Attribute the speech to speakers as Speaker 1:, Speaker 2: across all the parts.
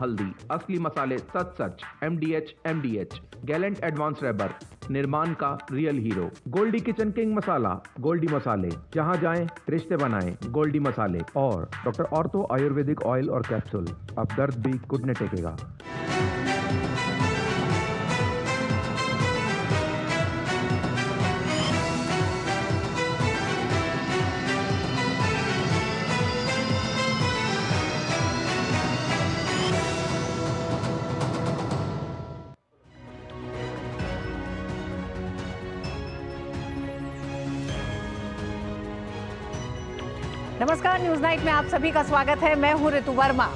Speaker 1: हल्दी, असली मसाले सच MDH MDH, gallant advance rubber, निर्माण का real hero, Goldee kitchen king मसाला, गोल्डी मसाले, जहां जाएं रिश्ते बनाएं, गोल्डी मसाले। और डॉक्टर ऑर्थो आयुर्वेदिक ऑयल और कैप्सूल, अब दर्द भी घुटने टेकेगा।
Speaker 2: नमस्कार, न्यूज नाइट में आप सभी का स्वागत है। मैं हूं ऋतु वर्मा।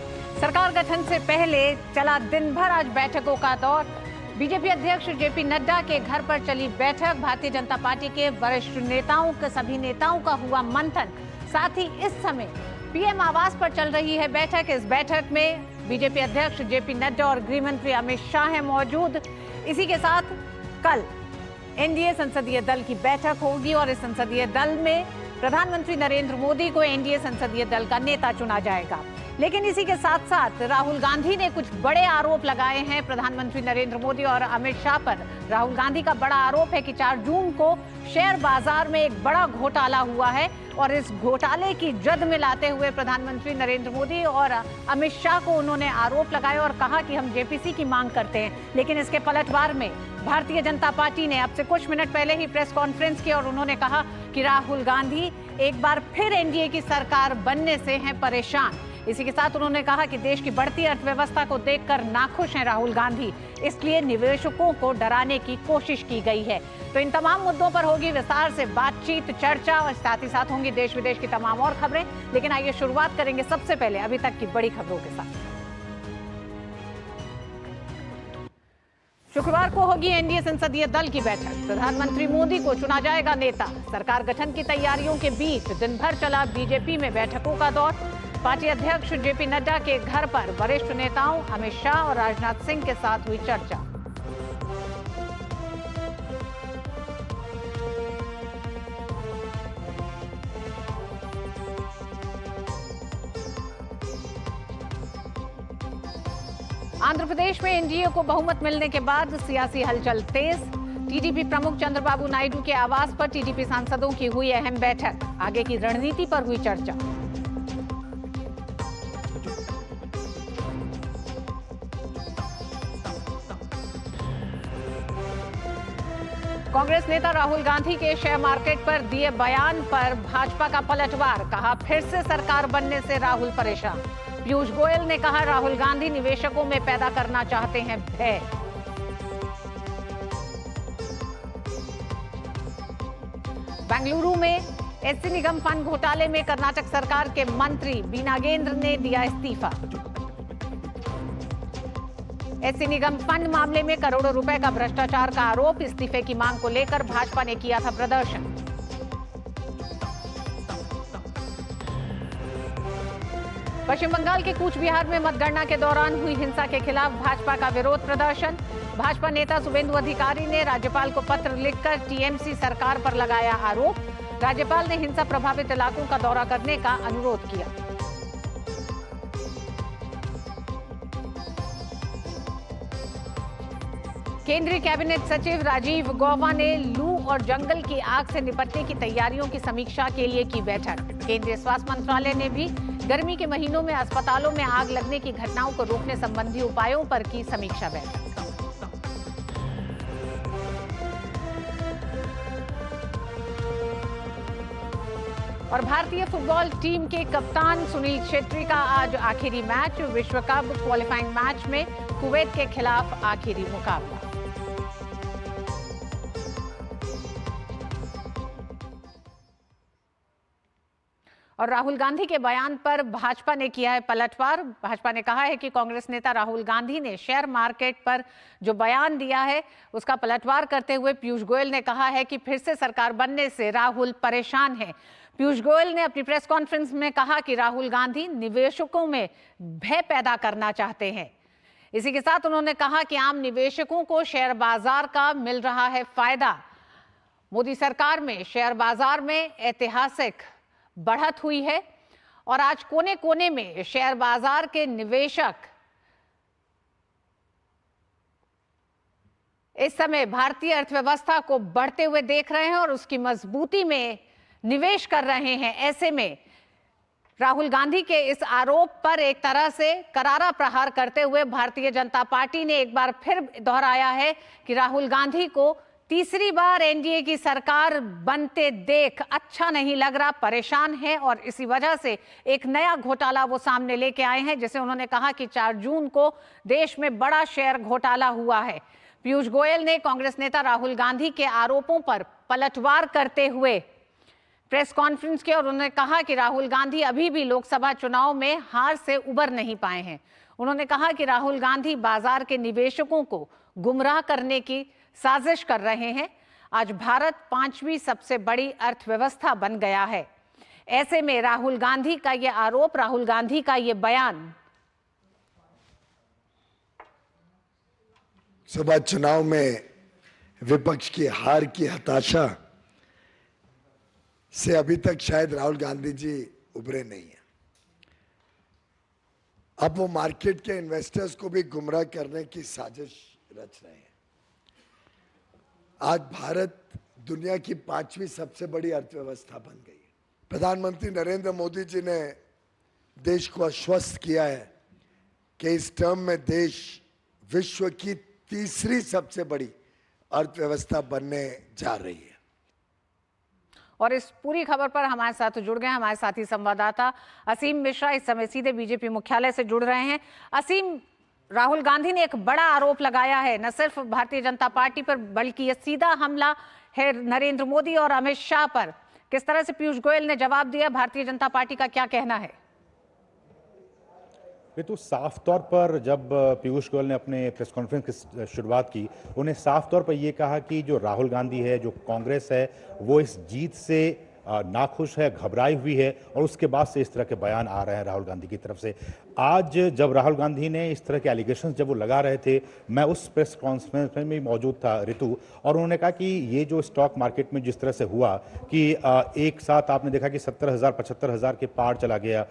Speaker 2: सरकार गठन से पहले चला दिन भर आज बैठकों का दौर। बीजेपी अध्यक्ष जेपी नड्डा के घर पर चली बैठक। भारतीय जनता पार्टी के वरिष्ठ नेताओं के सभी नेताओं का हुआ मंथन। साथ ही इस समय पीएम आवास पर चल रही है बैठक। इस बैठक में बीजेपी अध्यक्ष जेपी नड्डा और गृह मंत्री अमित शाह हैं मौजूद। इसी के साथ कल एनडीए संसदीय दल की बैठक होगी और इस संसदीय दल में प्रधानमंत्री नरेंद्र मोदी को एनडीए संसदीय दल का नेता चुना जाएगा। लेकिन इसी के साथ साथ राहुल गांधी ने कुछ बड़े आरोप लगाए हैं प्रधानमंत्री नरेंद्र मोदी और अमित शाह पर। राहुल गांधी का बड़ा आरोप है कि 4 जून को शेयर बाजार में एक बड़ा घोटाला हुआ है और इस घोटाले की जद में लाते हुए प्रधानमंत्री नरेंद्र मोदी और अमित शाह को उन्होंने आरोप लगाए और कहा कि हम जेपीसी की मांग करते हैं। लेकिन इसके पलटवार में भारतीय जनता पार्टी ने अब से कुछ मिनट पहले ही प्रेस कॉन्फ्रेंस की और उन्होंने कहा कि राहुल गांधी एक बार फिर एनडीए की सरकार बनने से हैं परेशान। इसी के साथ उन्होंने कहा कि देश की बढ़ती अर्थव्यवस्था को देखकर नाखुश हैं राहुल गांधी, इसलिए निवेशकों को डराने की कोशिश की गई है। तो इन तमाम मुद्दों पर होगी विस्तार से बातचीत, चर्चा और साथ ही साथ होंगी देश विदेश की तमाम और खबरें। लेकिन आइए शुरुआत करेंगे सबसे पहले अभी तक की बड़ी खबरों के साथ। शुक्रवार को होगी एनडीए संसदीय दल की बैठक। प्रधानमंत्री मोदी को चुना जाएगा नेता। सरकार गठन की तैयारियों के बीच दिन भर चला बीजेपी में बैठकों का दौर। पार्टी अध्यक्ष जेपी नड्डा के घर पर वरिष्ठ नेताओं अमित शाह और राजनाथ सिंह के साथ हुई चर्चा। आंध्र प्रदेश में एनडीए को बहुमत मिलने के बाद सियासी हलचल तेज। टीडीपी प्रमुख चंद्रबाबू नायडू के आवास पर टीडीपी सांसदों की हुई अहम बैठक। आगे की रणनीति पर हुई चर्चा। कांग्रेस नेता राहुल गांधी के शेयर मार्केट पर दिए बयान पर भाजपा का पलटवार। कहा फिर से सरकार बनने से राहुल परेशान। पीयूष गोयल ने कहा राहुल गांधी निवेशकों में पैदा करना चाहते हैं भय। बेंगलुरु में एससी निगम फंड घोटाले में कर्नाटक सरकार के मंत्री बी नागेंद्र ने दिया इस्तीफा। एससी निगम फंड मामले में करोड़ों रुपए का भ्रष्टाचार का आरोप। इस्तीफे की मांग को लेकर भाजपा ने किया था प्रदर्शन। पश्चिम बंगाल के कूच बिहार में मतगणना के दौरान हुई हिंसा के खिलाफ भाजपा का विरोध प्रदर्शन। भाजपा नेता शुभेंदु अधिकारी ने राज्यपाल को पत्र लिखकर टीएमसी सरकार पर लगाया आरोप। राज्यपाल ने हिंसा प्रभावित इलाकों का दौरा करने का अनुरोध किया। केंद्रीय कैबिनेट सचिव राजीव गौबा ने लू और जंगल की आग से निपटने की तैयारियों की समीक्षा के लिए की बैठक। केंद्रीय स्वास्थ्य मंत्रालय ने भी गर्मी के महीनों में अस्पतालों में आग लगने की घटनाओं को रोकने संबंधी उपायों पर की समीक्षा बैठक। और भारतीय फुटबॉल टीम के कप्तान सुनील छेत्री का आज आखिरी मैच। विश्व कप क्वालिफाइंग मैच में कुवैत के खिलाफ आखिरी मुकाबला। और राहुल गांधी के बयान पर भाजपा ने किया है पलटवार। भाजपा ने कहा है कि कांग्रेस नेता राहुल गांधी ने शेयर मार्केट पर जो बयान दिया है उसका पलटवार करते हुए पीयूष गोयल ने कहा है कि फिर से सरकार बनने से राहुल परेशान हैं। पीयूष गोयल ने अपनी प्रेस कॉन्फ्रेंस में कहा कि राहुल गांधी निवेशकों में भय पैदा करना चाहते हैं। इसी के साथ उन्होंने कहा कि आम निवेशकों को शेयर बाजार का मिल रहा है फायदा। मोदी सरकार में शेयर बाजार में ऐतिहासिक बढ़त हुई है और आज कोने कोने में शेयर बाजार के निवेशक इस समय भारतीय अर्थव्यवस्था को बढ़ते हुए देख रहे हैं और उसकी मजबूती में निवेश कर रहे हैं। ऐसे में राहुल गांधी के इस आरोप पर एक तरह से करारा प्रहार करते हुए भारतीय जनता पार्टी ने एक बार फिर दोहराया है कि राहुल गांधी को तीसरी बार एनडीए की सरकार बनते देख अच्छा नहीं लग रहा, परेशान है और इसी वजह से एक नया घोटाला वो सामने लेके आए हैं, जिसे उन्होंने कहा कि 4 जून को देश में बड़ा शेयर घोटाला हुआ है। पीयूष गोयल ने कांग्रेस नेता राहुल गांधी के आरोपों पर पलटवार करते हुए प्रेस कॉन्फ्रेंस की और उन्होंने कहा कि राहुल गांधी अभी भी लोकसभा चुनाव में हार से उबर नहीं पाए हैं। उन्होंने कहा कि राहुल गांधी बाजार के निवेशकों को गुमराह करने की साजिश कर रहे हैं। आज भारत 5वीं सबसे बड़ी अर्थव्यवस्था बन गया है। ऐसे में राहुल गांधी का ये आरोप, राहुल गांधी का ये बयान
Speaker 3: लोकसभा चुनाव में विपक्ष की हार की हताशा से अभी तक शायद राहुल गांधी जी उभरे नहीं है। अब वो मार्केट के इन्वेस्टर्स को भी गुमराह करने की साजिश रच रहे हैं। आज भारत दुनिया की 5वीं सबसे बड़ी अर्थव्यवस्था बन गई है। प्रधानमंत्री नरेंद्र मोदी जी ने देश को आश्वस्त किया है कि इस टर्म में देश विश्व की तीसरी सबसे बड़ी अर्थव्यवस्था बनने जा रही है।
Speaker 2: और इस पूरी खबर पर हमारे साथ जुड़ गए हमारे साथी संवाददाता असीम मिश्रा, इस समय सीधे बीजेपी मुख्यालय से जुड़ रहे हैं। असीम, राहुल गांधी ने एक बड़ा आरोप लगाया है न सिर्फ भारतीय जनता पार्टी पर, बल्कि यह सीधा हमला है नरेंद्र मोदी और अमित शाह पर। किस तरह से पीयूष गोयल ने जवाब दिया, भारतीय जनता पार्टी का क्या कहना है?
Speaker 4: ये तो साफ तौर पर जब पीयूष गोयल ने अपने प्रेस कॉन्फ्रेंस की शुरुआत की, उन्हें साफ तौर पर यह कहा कि जो राहुल गांधी है, जो कांग्रेस है, वो इस जीत से नाखुश है, घबराई हुई है और उसके बाद से इस तरह के बयान आ रहे हैं राहुल गांधी की तरफ से। आज जब राहुल गांधी ने इस तरह के एलिगेशंस जब वो लगा रहे थे, मैं उस प्रेस कॉन्फ्रेंस में भी मौजूद था ऋतु, और उन्होंने कहा कि ये जो स्टॉक मार्केट में जिस तरह से हुआ कि एक साथ आपने देखा कि 70,000 75,000 के पार चला गया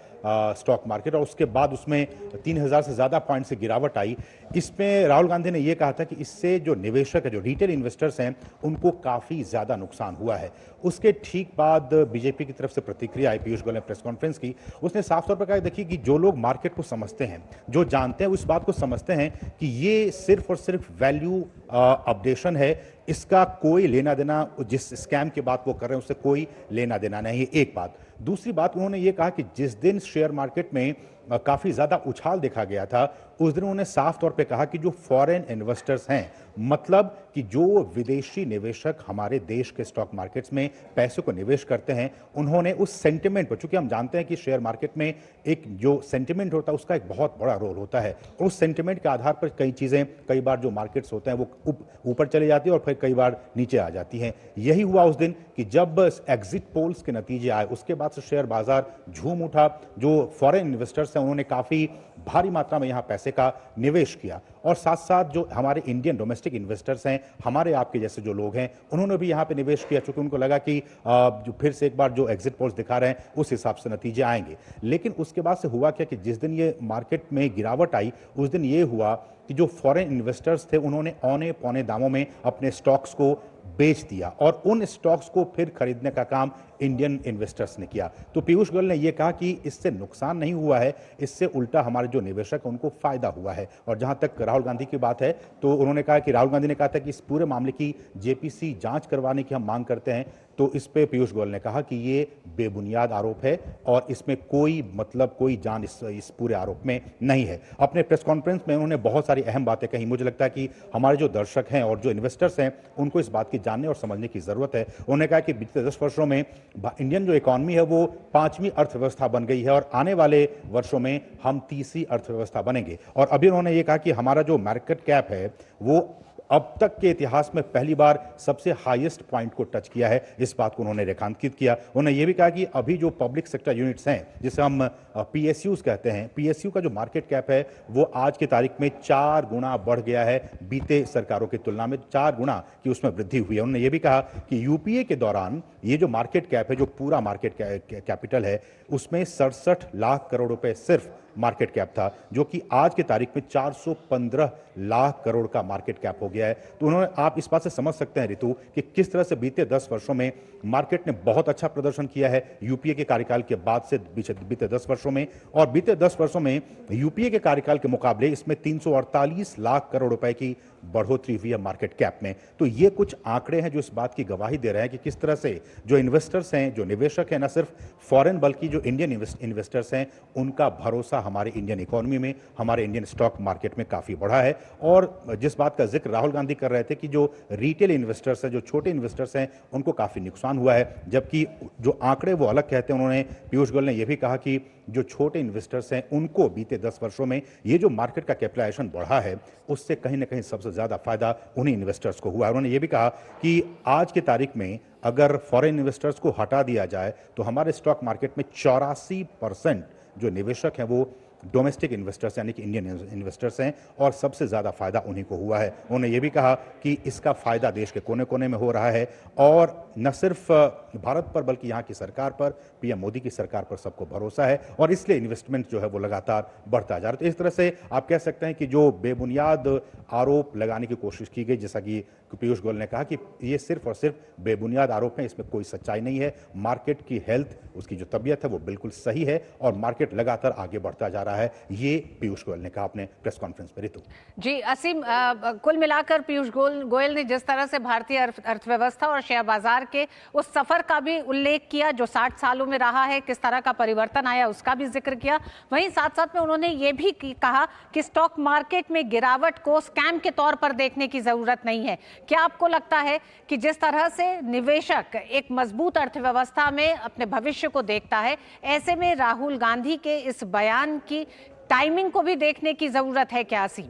Speaker 4: स्टॉक मार्केट और उसके बाद उसमें 3,000 से ज़्यादा पॉइंट से गिरावट आई। इसमें राहुल गांधी ने यह कहा था कि इससे जो निवेशक है, जो रिटेल इन्वेस्टर्स हैं, उनको काफ़ी ज़्यादा नुकसान हुआ है। उसके ठीक बाद बीजेपी की तरफ से प्रतिक्रिया आई पीयूष गोयल ने प्रेस कॉन्फ्रेंस की। उसने साफ तौर पर कहा, देखिए कि जो लोग मार्केट को समझते हैं, जो जानते हैं, उस बात को समझते हैं कि ये सिर्फ और सिर्फ वैल्यू अपडेशन है, इसका कोई लेना देना, जिस स्कैम की बात वो कर रहे हैं उससे कोई लेना देना नहीं है। एक बात। दूसरी बात, उन्होंने ये कहा कि जिस दिन शेयर मार्केट में काफी ज्यादा उछाल देखा गया था, उस दिन उन्होंने साफ तौर पे कहा कि जो फॉरेन इन्वेस्टर्स हैं, मतलब कि जो विदेशी निवेशक हमारे देश के स्टॉक मार्केट्स में पैसे को निवेश करते हैं, उन्होंने उस सेंटिमेंट पर, चूंकि हम जानते हैं कि शेयर मार्केट में एक जो सेंटिमेंट होता है उसका एक बहुत बड़ा रोल होता है, और उस सेंटिमेंट के आधार पर कई चीजें, कई बार जो मार्केट्स होते हैं वो ऊपर चले जाती है और फिर कई बार नीचे आ जाती हैं। यही हुआ उस दिन कि जब एग्जिट पोल्स के नतीजे आए, उसके बाद से शेयर बाजार झूम उठा। जो फॉरेन इन्वेस्टर्स हैं, उन्होंने काफी भारी मात्रा में यहां पैसे का निवेश किया, और साथ साथ जो हमारे इंडियन डोमेस्टिक इन्वेस्टर्स हैं, हमारे आपके जैसे जो लोग हैं, उन्होंने भी यहां पे निवेश किया, क्योंकि उनको लगा कि जो फिर से एक बार जो एग्जिट पोल्स दिखा रहे हैं उस हिसाब से नतीजे आएंगे। लेकिन उसके बाद से हुआ क्या कि जिस दिन ये मार्केट में गिरावट आई, उस दिन ये हुआ कि जो फॉरेन इन्वेस्टर्स थे, उन्होंने औने पौने दामों में अपने स्टॉक्स को बेच दिया और उन स्टॉक्स को फिर खरीदने का काम इंडियन इन्वेस्टर्स ने किया। तो पीयूष गोयल ने यह कहा कि इससे नुकसान नहीं हुआ है, इससे उल्टा हमारे जो निवेशक हैं उनको फायदा हुआ है। और जहां तक राहुल गांधी की बात है, तो उन्होंने कहा कि राहुल गांधी ने कहा था कि इस पूरे मामले की जेपीसी जांच करवाने की हम मांग करते हैं। तो इस पे पीयूष गोयल ने कहा कि ये बेबुनियाद आरोप है और इसमें कोई मतलब, कोई जान इस पूरे आरोप में नहीं है। अपने प्रेस कॉन्फ्रेंस में उन्होंने बहुत सारी अहम बातें कही। मुझे लगता है कि हमारे जो दर्शक हैं और जो इन्वेस्टर्स हैं, उनको इस बात की जानने और समझने की जरूरत है। उन्होंने कहा कि बीते 10 वर्षों में इंडियन जो इकॉनमी है वो 5वीं अर्थव्यवस्था बन गई है और आने वाले वर्षों में हम 3री अर्थव्यवस्था बनेंगे। और अभी उन्होंने ये कहा कि हमारा जो मार्केट कैप है वो अब तक के इतिहास में पहली बार सबसे हाईएस्ट पॉइंट को टच किया है। इस बात को उन्होंने रेखांकित किया। उन्होंने ये भी कहा कि अभी जो पब्लिक सेक्टर यूनिट्स हैं, जिसे हम पीएसयूज कहते हैं, पीएसयू का जो मार्केट कैप है वो आज की तारीख में 4 गुना बढ़ गया है। बीते सरकारों की तुलना में 4 गुना की उसमें वृद्धि हुई है। उन्होंने ये भी कहा कि यूपीए के दौरान ये जो मार्केट कैप है, जो पूरा मार्केट कैपिटल है, उसमें 67 लाख करोड़ रुपए सिर्फ मार्केट कैप था, जो कि आज की तारीख में 415 लाख करोड़ का मार्केट कैप हो गया है। तो उन्होंने, आप इस बात से समझ सकते हैं ऋतु कि किस तरह से बीते 10 वर्षों में मार्केट ने बहुत अच्छा प्रदर्शन किया है यूपीए के कार्यकाल के बाद से बीते 10 वर्षों में। और बीते 10 वर्षों में यूपीए के कार्यकाल के मुकाबले इसमें 348 लाख करोड़ रुपए की बढ़ोतरी हुई है मार्केट कैप में। तो ये कुछ आंकड़े हैं जो इस बात की गवाही दे रहे हैं कि किस तरह से जो इन्वेस्टर्स हैं, जो निवेशक हैं, न सिर्फ फॉरेन बल्कि जो इंडियन इन्वेस्टर्स हैं, उनका भरोसा हमारे इंडियन इकोनॉमी में, हमारे इंडियन स्टॉक मार्केट में काफी बढ़ा है। और जिस बात का जिक्र राहुल गांधी कर रहे थे कि जो रिटेल इन्वेस्टर्स हैं, जो छोटे इन्वेस्टर्स हैं, उनको काफी नुकसान हुआ है, जबकि जो आंकड़े वो अलग कहते हैं। उन्होंने, पीयूष गोयल ने यह भी कहा कि जो छोटे इन्वेस्टर्स हैं उनको बीते 10 वर्षों में ये जो मार्केट का कैपिटलाइजेशन बढ़ा है उससे कहीं ना कहीं सबसे ज्यादा फायदा उन्हीं इन्वेस्टर्स को हुआ है। उन्होंने ये भी कहा कि आज की तारीख में अगर फॉरेन इन्वेस्टर्स को हटा दिया जाए तो हमारे स्टॉक मार्केट में 84% जो निवेशक हैं वो डोमेस्टिक इन्वेस्टर्स यानी कि इंडियन इन्वेस्टर्स हैं, और सबसे ज़्यादा फायदा उन्हीं को हुआ है। उन्होंने ये भी कहा कि इसका फायदा देश के कोने कोने में हो रहा है, और न सिर्फ भारत पर बल्कि यहाँ की सरकार पर, पीएम मोदी की सरकार पर सबको भरोसा है, और इसलिए इन्वेस्टमेंट जो है वो लगातार बढ़ता जा रहा है। तो इस तरह से आप कह सकते हैं कि जो बेबुनियाद आरोप लगाने की कोशिश की गई, जैसा कि पीयूष गोयल ने कहा कि ये सिर्फ और सिर्फ बेबुनियाद आरोप हैं, इसमें कोई सच्चाई नहीं है। मार्केट की हेल्थ, उसकी जो तबीयत है वो बिल्कुल सही है, और मार्केट लगातार आगे बढ़ता जा रहा है। ये पीयूष गोयल ने कहा अपने प्रेस कॉन्फ्रेंस में। ऋतु
Speaker 2: जी असीम, कुल मिलाकर पीयूष गोयल ने जिस तरह से भारतीय अर्थव्यवस्था और शेयर बाजार के उस सफर का भी उल्लेख किया जो 60 सालों में रहा है, किस तरह का परिवर्तन आया उसका भी जिक्र किया, वहीं साथ साथ में उन्होंने ये भी कहा कि स्टॉक मार्केट में गिरावट को स्कैम के तौर पर देखने की जरूरत नहीं है। क्या आपको लगता है कि जिस तरह से निवेशक एक मजबूत अर्थव्यवस्था में अपने भविष्य को देखता है, ऐसे में राहुल गांधी के इस बयान की टाइमिंग को भी देखने की जरूरत है क्या असीम?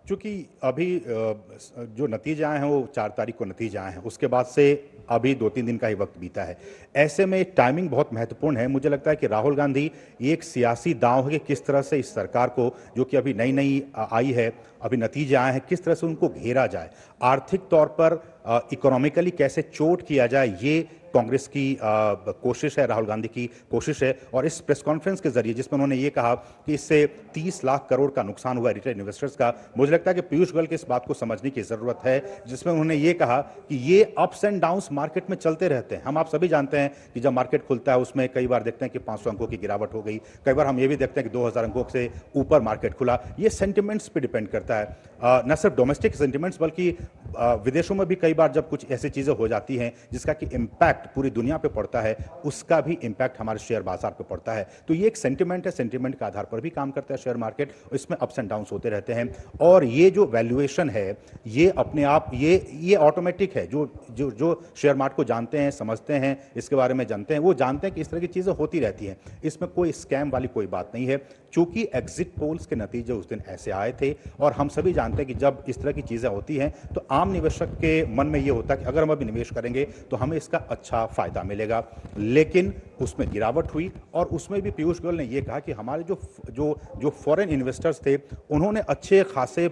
Speaker 4: चूंकि अभी जो नतीजे आए हैं वो 4 तारीख को नतीजे आए हैं, उसके बाद से अभी 2-3 दिन का ही वक्त बीता है। ऐसे में टाइमिंग बहुत महत्वपूर्ण है। मुझे लगता है कि राहुल गांधी एक सियासी दांव है कि किस तरह से इस सरकार को, जो कि अभी नई नई आई है, अभी नतीजे आए हैं, किस तरह से उनको घेरा जाए, आर्थिक तौर पर इकोनॉमिकली कैसे चोट किया जाए, ये कांग्रेस की कोशिश है, राहुल गांधी की कोशिश है। और इस प्रेस कॉन्फ्रेंस के जरिए जिसमें उन्होंने ये कहा कि इससे 30 लाख करोड़ का नुकसान हुआ रिटेल इन्वेस्टर्स का, मुझे लगता है कि पीयूष गोयल की इस बात को समझने की जरूरत है, जिसमें उन्होंने ये कहा कि ये अप्स एंड डाउन्स मार्केट में चलते रहते हैं। हम आप सभी जानते हैं कि जब मार्केट खुलता है उसमें कई बार देखते हैं कि 500 अंकों की गिरावट हो गई, कई बार हम ये भी देखते हैं कि 2000 अंकों से ऊपर मार्केट खुला। ये सेंटिमेंट्स पे डिपेंड करता है, न सिर्फ डोमेस्टिक सेंटिमेंट्स बल्कि विदेशों में भी कई बार जब कुछ ऐसी चीजें हो जाती हैं जिसका कि इंपैक्ट पूरी दुनिया पे पड़ता है, उसका भी इंपैक्ट हमारे शेयर बाजार पे पड़ता है। तो ये एक सेंटिमेंट है, सेंटिमेंट के आधार पर भी काम करता है शेयर मार्केट, इसमें अप्स एंड डाउन्स होते रहते हैं। और ये जो वैल्यूएशन है ये अपने आप ये ऑटोमेटिक है। जो जो जो शेयर मार्केट को जानते हैं, समझते हैं, इसके बारे में जानते हैं, वो जानते हैं कि इस तरह की चीजें होती रहती हैं, इसमें कोई स्कैम वाली कोई बात नहीं है। चूंकि एग्जिट पोल्स के नतीजे उस दिन ऐसे आए थे, और हम सभी जानते हैं कि जब इस तरह की चीजें होती हैं तो आम निवेशक के मन में ये होता है कि अगर हम अभी निवेश करेंगे तो हमें इसका अच्छा फायदा मिलेगा। लेकिन उसमें गिरावट हुई, और उसमें भी पीयूष गोयल ने यह कहा कि हमारे जो फॉरेन इन्वेस्टर्स थे उन्होंने अच्छे खासे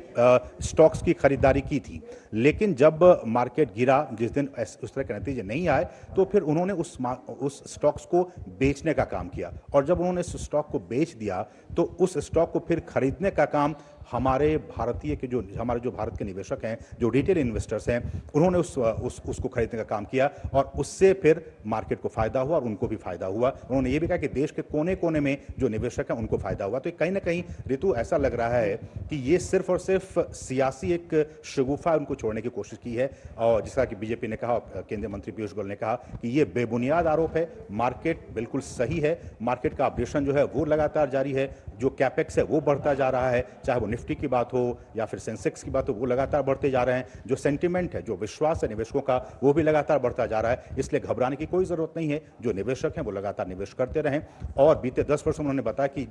Speaker 4: स्टॉक्स की खरीदारी की थी, लेकिन जब मार्केट गिरा, जिस दिन उस तरह के नतीजे नहीं आए, तो फिर उन्होंने उस स्टॉक्स को बेचने का काम किया। और जब उन्होंने उस स्टॉक को बेच दिया तो उस स्टॉक को फिर खरीदने का काम हमारे भारतीय के हमारे जो भारत के निवेशक हैं, जो रिटेल इन्वेस्टर्स हैं, उन्होंने उसको खरीदने का काम किया, और उससे फिर मार्केट को फायदा हुआ और उनको भी फायदा हुआ। उन्होंने ये भी कहा कि देश के कोने कोने में जो निवेशक हैं उनको फायदा हुआ। तो कहीं ना कहीं ऋतु ऐसा लग रहा है कि ये सिर्फ और सिर्फ सियासी एक शगुफा उनको छोड़ने की कोशिश की है। और जिस तरह कि बीजेपी ने कहा, केंद्रीय मंत्री पीयूष गोयल ने कहा कि ये बेबुनियाद आरोप है, मार्केट बिल्कुल सही है, मार्केट का अपडेशन जो है वो लगातार जारी है, जो कैपेक्स है वो बढ़ता जा रहा है, चाहे वो निफ्टी की बात हो या फिर सेंसेक्स की बात हो, वो लगातार बढ़ते जा रहे हैं। जो सेंटिमेंट है, जो विश्वास है निवेशकों का, वो भी लगातार बढ़ता जा रहा है। इसलिए घबराने की कोई जरूरत नहीं है। जो निवेशक हैं वो लगातार निवेश करते रहें। और बीते 10 वर्षों में उन्होंने बताया कि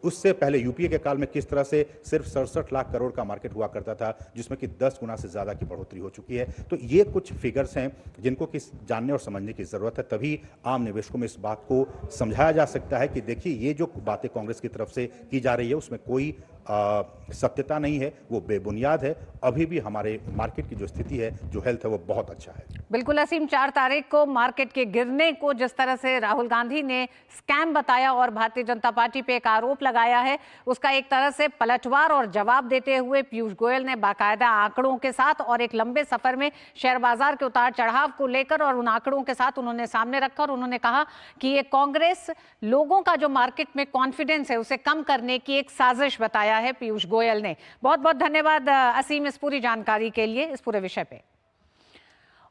Speaker 4: उससे पहले यूपीए के काल में किस तरह से सिर्फ 67 लाख करोड़ का मार्केट हुआ करता था, जिसमें कि 10 गुना से ज़्यादा की बढ़ोतरी हो चुकी है। तो ये कुछ फिगर्स हैं जिनको कि जानने और समझने की ज़रूरत है, तभी आम निवेशकों में इस बात को समझाया जा सकता है कि देखिए ये जो बातें कांग्रेस की तरफ से की जा रही है उसमें कोई सत्यता नहीं है, वो बेबुनियाद है। अभी भी हमारे मार्केट की जो स्थिति है, जो हेल्थ है, वो बहुत अच्छा है।
Speaker 2: बिल्कुल असीम, 4 तारीख को मार्केट के गिरने को जिस तरह से राहुल गांधी ने स्कैम बताया और भारतीय जनता पार्टी पे एक आरोप लगाया है, उसका एक तरह से पलटवार और जवाब देते हुए पीयूष गोयल ने बाकायदा आंकड़ों के साथ और एक लंबे सफर में शेयर बाजार के उतार चढ़ाव को लेकर और उन आंकड़ों के साथ उन्होंने सामने रखा और उन्होंने कहा कि ये कांग्रेस लोगों का जो मार्केट में कॉन्फिडेंस है उसे कम करने की एक साजिश बताया है पीयूष गोयल ने। बहुत बहुत धन्यवाद असीम इस पूरी जानकारी के लिए, इस पूरे विषय पे।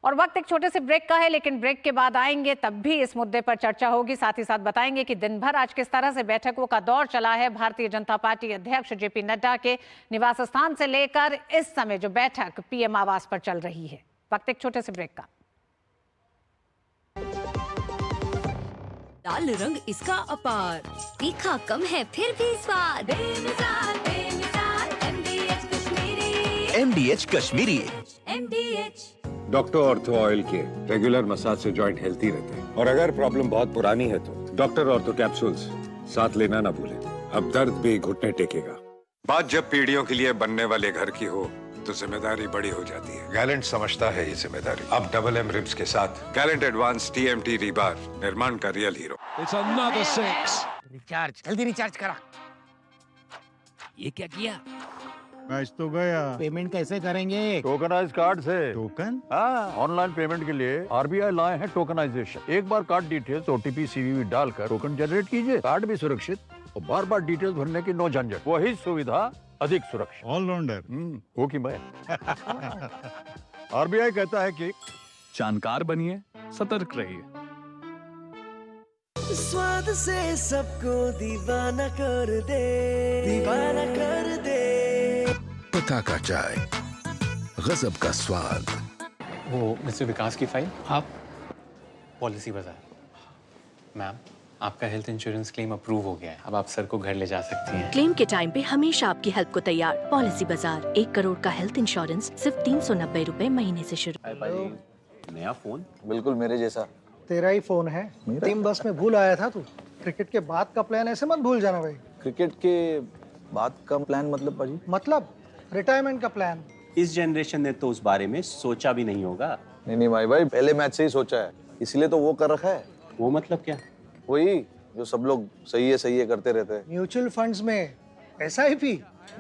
Speaker 2: और वक्त एक छोटे से ब्रेक का है, लेकिन ब्रेक के बाद आएंगे तब भी इस मुद्दे पर चर्चा होगी। साथ ही साथ बताएंगे कि दिन भर आज किस तरह से बैठकों का दौर चला है। भारतीय जनता पार्टी अध्यक्ष जेपी नड्डा के निवास स्थान से लेकर इस समय जो बैठक पीएम आवास पर चल रही है। वक्त एक छोटे से ब्रेक का।
Speaker 5: लाल रंग इसका अपार, तीखा कम है फिर भी स्वाद। बेमिसाल बेमिसाल MDH Kashmiri.
Speaker 6: MDH Kashmiri.
Speaker 5: MDH
Speaker 7: doctor ortho oil के रेगुलर मसाज से जॉइंट हेल्थी रहते हैं, और अगर प्रॉब्लम बहुत पुरानी है तो डॉक्टर ऑर्थो कैप्सूल्स साथ लेना ना भूलें। अब दर्द भी घुटने टेकेगा। बात जब पीढ़ियों के लिए बनने वाले घर की हो तो जिम्मेदारी बड़ी हो जाती है। गैलेंट समझता है ये जिम्मेदारी। अब डबल M रिब्स के साथ गैलेंट एडवांस TMT रीबार, निर्माण का real hero.
Speaker 6: It's another 6.
Speaker 8: Recharge जल्दी रिचार्ज करा।
Speaker 6: ये क्या किया?
Speaker 9: मैच तो गया।
Speaker 8: पेमेंट कैसे करेंगे?
Speaker 9: टोकनाइज कार्ड से।
Speaker 8: टोकन?
Speaker 9: हाँ, ऑनलाइन पेमेंट के लिए RBI लाए हैं टोकनाइजेशन। एक बार कार्ड डिटेल्स OTP CVV डालकर टोकन जनरेट कीजिए। कार्ड भी सुरक्षित और बार बार डिटेल्स भरने की नो झंझट। वही सुविधा अधिक सुरक्षित।
Speaker 8: ऑलराउंडर।
Speaker 9: वो की मैं। RBI कहता है कि
Speaker 6: जानकार बनिए, सतर्क रहिए।
Speaker 10: स्वाद से सबको दीवाना कर दे, दीवाना कर दे।
Speaker 11: पता का चाय, गजब का स्वाद।
Speaker 12: वो मिस्टर विकास की फाइल।
Speaker 13: आप
Speaker 12: पॉलिसी बाजार। मैम, आपका हेल्थ इंश्योरेंस क्लेम अप्रूव हो गया है। अब आप सर को घर ले जा सकती हैं।
Speaker 5: क्लेम के टाइम पे हमेशा आपकी हेल्प को तैयार। पॉलिसी बाजार, 1 करोड़ का हेल्थ इंश्योरेंस सिर्फ 390 रुपए महीने से शुरू।
Speaker 12: नया फोन?
Speaker 13: बिल्कुल मेरे जैसा।
Speaker 14: तेरा ही फोन है। टीम बस में भूल आया था तू। क्रिकेट के बाद का प्लान ऐसे मत भूल जाना भाई।
Speaker 13: क्रिकेट के बाद का प्लान मतलब पाजी?
Speaker 14: मतलब रिटायरमेंट का प्लान।
Speaker 12: इस जनरेशन ने तो उस बारे में सोचा भी नहीं होगा।
Speaker 13: नहीं भाई पहले मैच से ही सोचा है, इसलिए तो वो कर रखा है।
Speaker 12: वो मतलब क्या?
Speaker 13: वही जो सब लोग सही है करते रहते हैं।
Speaker 14: म्यूचुअल फंड्स में SIP।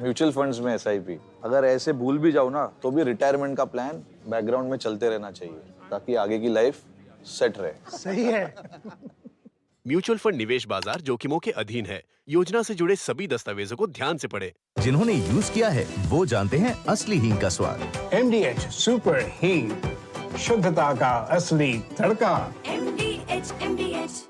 Speaker 13: म्यूचुअल फंड्स में SIP। अगर ऐसे भूल भी जाओ ना तो भी रिटायरमेंट का प्लान बैकग्राउंड में चलते रहना चाहिए, ताकि आगे की लाइफ सेट रहे।
Speaker 14: सही है।
Speaker 15: म्यूचुअल फंड निवेश बाजार जोखिमों के अधीन है। योजना से जुड़े सभी दस्तावेजों को ध्यान से पढ़ें।
Speaker 11: जिन्होंने यूज किया है वो जानते हैं असली हींग का स्वाद।
Speaker 16: MDH सुपर हींग, शुद्धता का असली तड़का।
Speaker 5: MDH।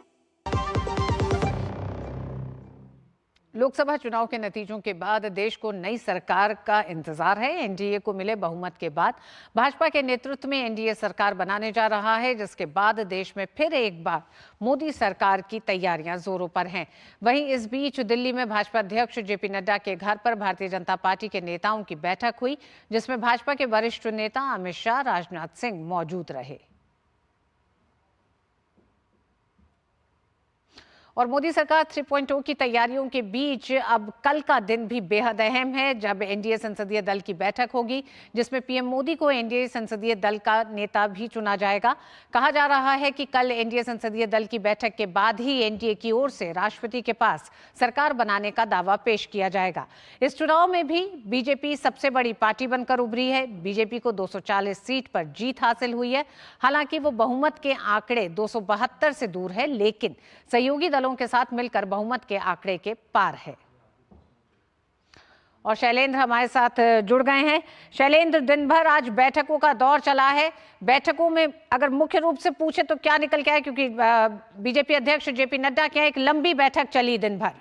Speaker 2: लोकसभा चुनाव के नतीजों के बाद देश को नई सरकार का इंतजार है। एनडीए को मिले बहुमत के बाद भाजपा के नेतृत्व में एनडीए सरकार बनाने जा रहा है, जिसके बाद देश में फिर एक बार मोदी सरकार की तैयारियां जोरों पर हैं। वहीं इस बीच दिल्ली में भाजपा अध्यक्ष जेपी नड्डा के घर पर भारतीय जनता पार्टी के नेताओं की बैठक हुई, जिसमें भाजपा के वरिष्ठ नेता अमित शाह, राजनाथ सिंह मौजूद रहे। और मोदी सरकार 3.0 की तैयारियों के बीच अब कल का दिन भी बेहद अहम है, जब एनडीए संसदीय दल की बैठक होगी, जिसमें पीएम मोदी को एनडीए संसदीय दल का नेता भी चुना जाएगा। कहा जा रहा है कि कल एनडीए संसदीय दल की बैठक के बाद ही एनडीए की ओर से राष्ट्रपति के पास सरकार बनाने का दावा पेश किया जाएगा। इस चुनाव में भी बीजेपी सबसे बड़ी पार्टी बनकर उभरी है। बीजेपी को 240 सीट पर जीत हासिल हुई है। हालांकि वो बहुमत के आंकड़े 272 से दूर है, लेकिन सहयोगी दलों के साथ मिलकर बहुमत के आंकड़े के पार है। और शैलेंद्र हमारे साथ जुड़ गए हैं। शैलेंद्र, दिन भर आज बैठकों का दौर चला है। बैठकों में अगर मुख्य रूप से पूछे तो क्या निकल के आया, क्योंकि बीजेपी अध्यक्ष जेपी नड्डा के यहाँ एक लंबी बैठक चली दिन भर।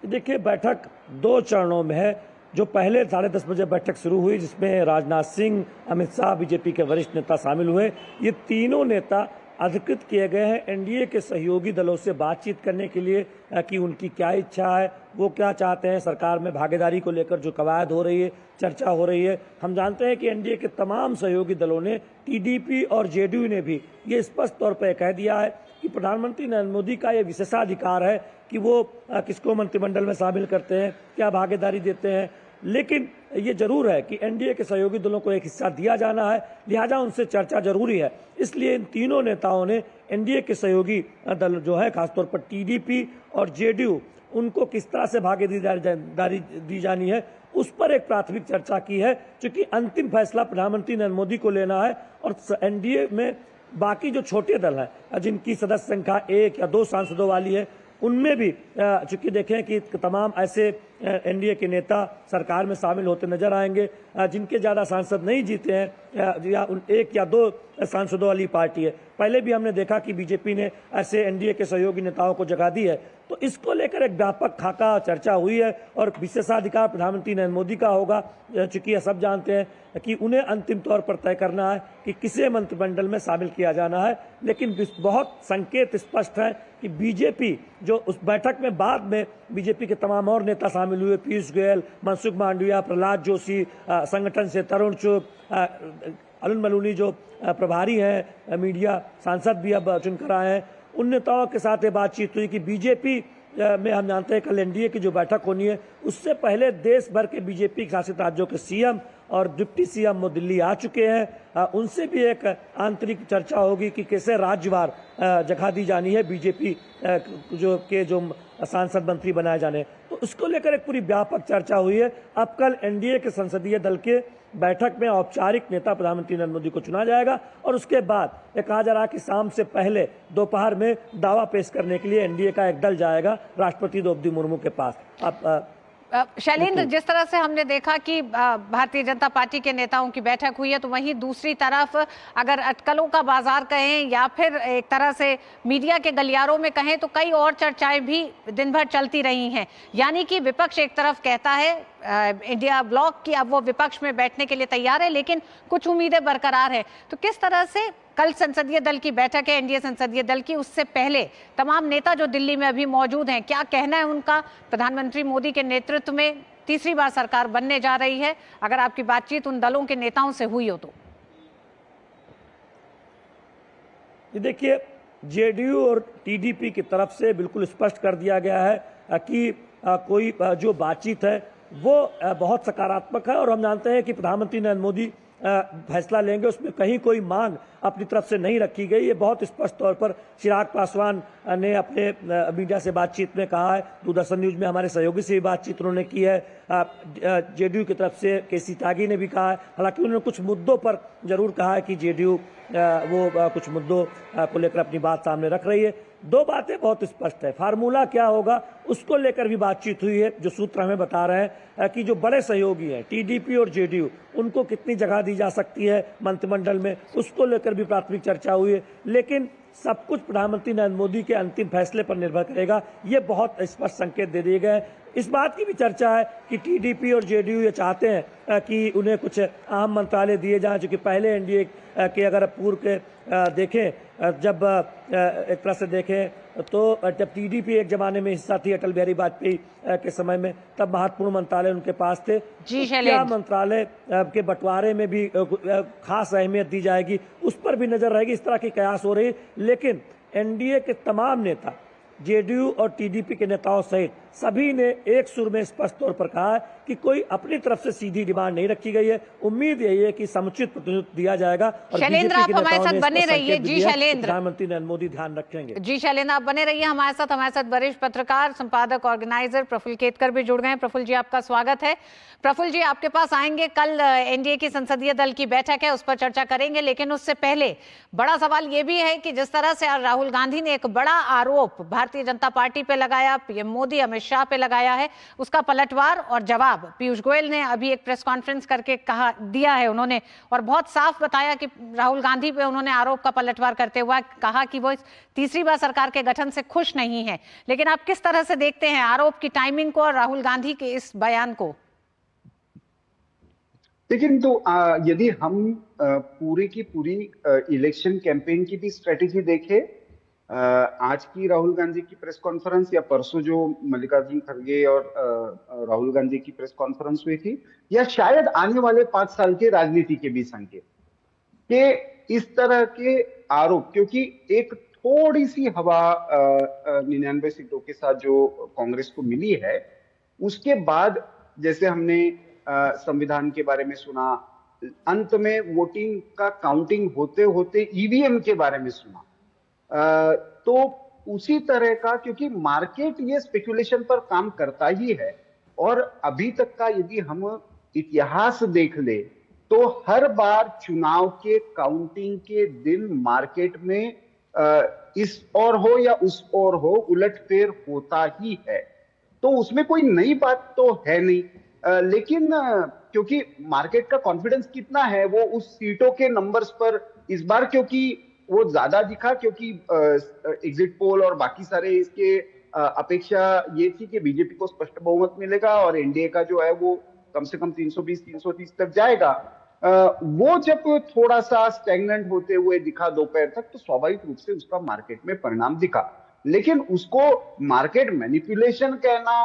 Speaker 17: देखिए, बैठक 2 चरणों में है। जो पहले 10:30 बजे बैठक शुरू हुई, जिसमें राजनाथ सिंह, अमित शाह, बीजेपी के वरिष्ठ नेता शामिल हुए। ये तीनों नेता अधिकृत किए गए हैं एनडीए के सहयोगी दलों से बातचीत करने के लिए कि उनकी क्या इच्छा है, वो क्या चाहते हैं। सरकार में भागीदारी को लेकर जो कवायद हो रही है, चर्चा हो रही है। हम जानते हैं कि एनडीए के तमाम सहयोगी दलों ने, टीडीपी और जेडीयू ने भी ये स्पष्ट तौर पर कह दिया है कि प्रधानमंत्री नरेंद्र मोदी का ये विशेषाधिकार है कि वो किसको मंत्रिमंडल में शामिल करते हैं, क्या भागीदारी देते हैं। लेकिन ये जरूर है कि एनडीए के सहयोगी दलों को एक हिस्सा दिया जाना है, लिहाजा उनसे चर्चा जरूरी है। इसलिए इन तीनों नेताओं ने एनडीए के सहयोगी दल जो है, खासतौर पर टीडीपी और जेडीयू, उनको किस तरह से भागीदारी दी जानी है, उस पर एक प्राथमिक चर्चा की है। क्योंकि अंतिम फैसला प्रधानमंत्री नरेंद्र मोदी को लेना है और एनडीए में बाकी जो छोटे दल हैं, जिनकी सदस्य संख्या 1 या 2 सांसदों वाली है, उनमें भी चूंकि देखें कि तमाम ऐसे एनडीए के नेता सरकार में शामिल होते नजर आएंगे जिनके ज़्यादा सांसद नहीं जीते हैं या 1 या 2 सांसदों वाली पार्टी है। पहले भी हमने देखा कि बीजेपी ने ऐसे एनडीए के सहयोगी नेताओं को जगह दी है। तो इसको लेकर एक व्यापक खाका चर्चा हुई है और विशेषाधिकार प्रधानमंत्री नरेंद्र मोदी का होगा। चूंकि ये सब जानते हैं कि उन्हें अंतिम तौर पर तय करना है कि किसे मंत्रिमंडल में शामिल किया जाना है। लेकिन बहुत संकेत स्पष्ट है कि बीजेपी जो उस बैठक में बाद में बीजेपी के तमाम और नेता शामिल हुए, पीयूष गोयल, मनसुख मांडविया, प्रहलाद जोशी, संगठन से तरुण चुग, अरुण मलूनी जो प्रभारी हैं, मीडिया सांसद भी अब चुनकर आए हैं, उन नेताओं के साथ ये बातचीत हुई कि बीजेपी में हम जानते हैं कल एनडीए की जो बैठक होनी है, उससे पहले देश भर के बीजेपी शासित राज्यों के सीएम और डिप्टी सीएम वो दिल्ली आ चुके हैं। उनसे भी एक आंतरिक चर्चा होगी कि कैसे राज्यवार जगह दी जानी है बीजेपी जो सांसद मंत्री बनाए जाने। तो उसको लेकर एक पूरी व्यापक चर्चा हुई है। अब कल एनडीए के संसदीय दल के बैठक में औपचारिक नेता प्रधानमंत्री नरेंद्र मोदी को चुना जाएगा और उसके बाद ये कहा जा रहा है कि शाम से पहले दोपहर में दावा पेश करने के लिए एनडीए का एक दल जाएगा राष्ट्रपति द्रौपदी मुर्मू के पास। अब
Speaker 2: शैलेंद्र, जिस तरह से हमने देखा कि भारतीय जनता पार्टी के नेताओं की बैठक हुई है, तो वहीं दूसरी तरफ अगर अटकलों का बाजार कहें या फिर एक तरह से मीडिया के गलियारों में कहें तो कई और चर्चाएं भी दिन भर चलती रही हैं। यानी कि विपक्ष एक तरफ कहता है इंडिया ब्लॉक की अब वो विपक्ष में बैठने के लिए तैयार है, लेकिन कुछ उम्मीदें बरकरार है। तो किस तरह से कल संसदीय दल की बैठक है, एनडीए संसदीय दल की, उससे पहले तमाम नेता जो दिल्ली में अभी मौजूद हैं, क्या कहना है उनका? प्रधानमंत्री मोदी के नेतृत्व में तीसरी बार सरकार बनने जा रही है। अगर आपकी बातचीत उन दलों के नेताओं से हुई हो तो
Speaker 17: देखिए, जेडीयू और टीडीपी की तरफ से बिल्कुल स्पष्ट कर दिया गया है कि कोई जो बातचीत है वो बहुत सकारात्मक है और हम जानते हैं कि प्रधानमंत्री नरेंद्र मोदी फैसला लेंगे, उसमें कहीं कोई मांग अपनी तरफ से नहीं रखी गई। ये बहुत स्पष्ट तौर पर चिराग पासवान ने अपने मीडिया से बातचीत में कहा है। दूरदर्शन न्यूज में हमारे सहयोगी से भी बातचीत उन्होंने की है। जेडीयू की तरफ से केसी त्यागी ने भी कहा है। हालांकि उन्होंने कुछ मुद्दों पर जरूर कहा है कि जेडीयू वो कुछ मुद्दों को लेकर अपनी बात सामने रख रही है। दो बातें बहुत स्पष्ट है, फार्मूला क्या होगा उसको लेकर भी बातचीत हुई है। जो सूत्र हमें बता रहे हैं कि जो बड़े सहयोगी हैं टीडीपी और जेडीयू, उनको कितनी जगह दी जा सकती है मंत्रिमंडल में, उसको लेकर भी प्राथमिक चर्चा हुई है। लेकिन सब कुछ प्रधानमंत्री नरेंद्र मोदी के अंतिम फैसले पर निर्भर करेगा, ये बहुत स्पष्ट संकेत दे दिए गए। इस बात की भी चर्चा है कि टीडीपी और जेडीयू ये चाहते हैं कि उन्हें कुछ अहम मंत्रालय दिए जाएं, जो कि पहले एनडीए के अगर पूर्व के देखें, जब एक तरह से देखें तो जब टीडीपी एक जमाने में हिस्सा थी अटल बिहारी वाजपेयी के समय में, तब महत्वपूर्ण मंत्रालय उनके पास थे। क्या मंत्रालय के बंटवारे में भी खास अहमियत दी जाएगी, उस पर भी नजर रहेगी। इस तरह की कयास हो रही है। लेकिन एनडीए के तमाम नेता, जेडीयू और टीडीपी के नेताओं सहित सभी ने एक सुर में स्पष्ट तौर पर कहा है कि कोई अपनी तरफ से सीधी डिमांड नहीं रखी गई है। उम्मीद यही है कि समुचित प्रतिनिधित्व दिया जाएगा और
Speaker 2: शैलेंद्र आप हमारे साथ बने रहिए। जी शैलेंद्र,
Speaker 17: प्रधानमंत्री नरेंद्र मोदी ध्यान रखेंगे।
Speaker 2: जी शैलेंद्र आप बने रहिए हमारे साथ वरिष्ठ पत्रकार, संपादक, ऑर्गेनाइजर प्रफुल्ल केतकर भी जुड़ गए हैं। प्रफुल्ल जी आपका स्वागत है। प्रफुल्ल जी आपके पास आएंगे, कल एनडीए की संसदीय दल की बैठक है, उस पर चर्चा करेंगे। लेकिन उससे पहले बड़ा सवाल ये भी है कि जिस तरह से राहुल गांधी ने एक बड़ा आरोप भारतीय जनता पार्टी पे लगाया, पीएम मोदी अमित शाह पे लगाया है, उसका पलटवार और जवाब पीयूष गोयल ने अभी एक प्रेस कॉन्फ्रेंस करके दिया है उन्होंने, और बहुत साफ बताया कि राहुल गांधी पे उन्होंने आरोप का पलटवार करते हुए कहा कि वो तीसरी बार सरकार के गठन से खुश नहीं है। लेकिन आप किस तरह से देखते हैं आरोप की टाइमिंग को और राहुल गांधी के इस बयान को?
Speaker 18: लेकिन तो यदि हम पूरी की पूरी इलेक्शन कैंपेन की भी स्ट्रेटेजी देखें, आज की राहुल गांधी की प्रेस कॉन्फ्रेंस या परसों जो मल्लिकार्जुन खड़गे और राहुल गांधी की प्रेस कॉन्फ्रेंस हुई थी, या शायद आने वाले 5 साल के राजनीति के भी संकेत कि इस तरह के आरोप, क्योंकि एक थोड़ी सी हवा 99 सीटों के साथ जो कांग्रेस को मिली है, उसके बाद जैसे हमने संविधान के बारे में सुना, अंत में वोटिंग का काउंटिंग होते होते ईवीएम के बारे में सुना, तो उसी तरह का, क्योंकि मार्केट ये स्पेकुलेशन पर काम करता ही है। और अभी तक का यदि हम इतिहास देख ले तो हर बार चुनाव के काउंटिंग के दिन मार्केट में इस ओर हो या उस ओर हो, उलटफेर होता ही है। तो उसमें कोई नई बात तो है नहीं, लेकिन क्योंकि मार्केट का कॉन्फिडेंस कितना है वो उस सीटों के नंबर्स पर इस बार, क्योंकि वो ज्यादा दिखा, क्योंकि एग्जिट पोल और बाकी सारे इसके अपेक्षा ये थी कि बीजेपी को स्पष्ट बहुमत मिलेगा और एनडीए का जो है वो कम से कम 320-330 तक जाएगा। वो जब थोड़ा सा स्टैग्नेंट होते हुए दिखा दोपहर तक, तो स्वाभाविक रूप से उसका मार्केट में परिणाम दिखा। लेकिन उसको मार्केट मैनिपुलेशन कहना,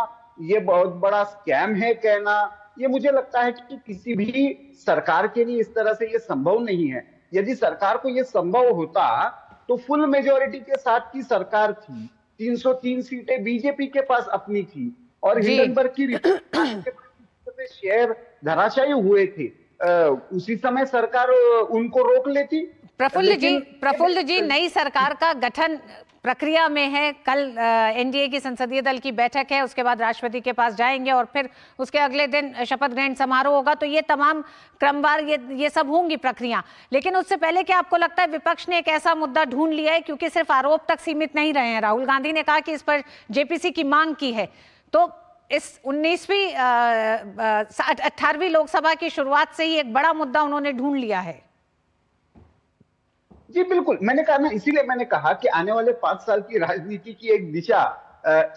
Speaker 18: ये बहुत बड़ा स्कैम है कहना, ये मुझे लगता है कि किसी भी सरकार के लिए इस तरह से ये संभव नहीं है। यदि सरकार को ये संभव होता तो फुल मेजोरिटी के साथ की सरकार थी, 303 सीटें बीजेपी के पास अपनी थी और हिंडनबर्ग की रिपोर्ट के शेयर धराशायी हुए थे, उसी समय सरकार उनको रोक लेती।
Speaker 2: प्रफुल्ल जी, नई सरकार का गठन प्रक्रिया में है। कल एनडीए की संसदीय दल की बैठक है, उसके बाद राष्ट्रपति के पास जाएंगे और फिर उसके अगले दिन शपथ ग्रहण समारोह होगा। तो ये तमाम क्रमवार ये सब होंगी प्रक्रिया। लेकिन उससे पहले क्या आपको लगता है विपक्ष ने एक ऐसा मुद्दा ढूंढ लिया है, क्योंकि सिर्फ आरोप तक सीमित नहीं रहे हैं। राहुल गांधी ने कहा कि इस पर जेपीसी की मांग की है, तो इस 18वीं लोकसभा की शुरुआत से ही एक बड़ा मुद्दा उन्होंने ढूंढ लिया है।
Speaker 18: जी बिल्कुल, मैंने कहा ना, इसीलिए मैंने कहा कि आने वाले 5 साल की राजनीति की एक दिशा,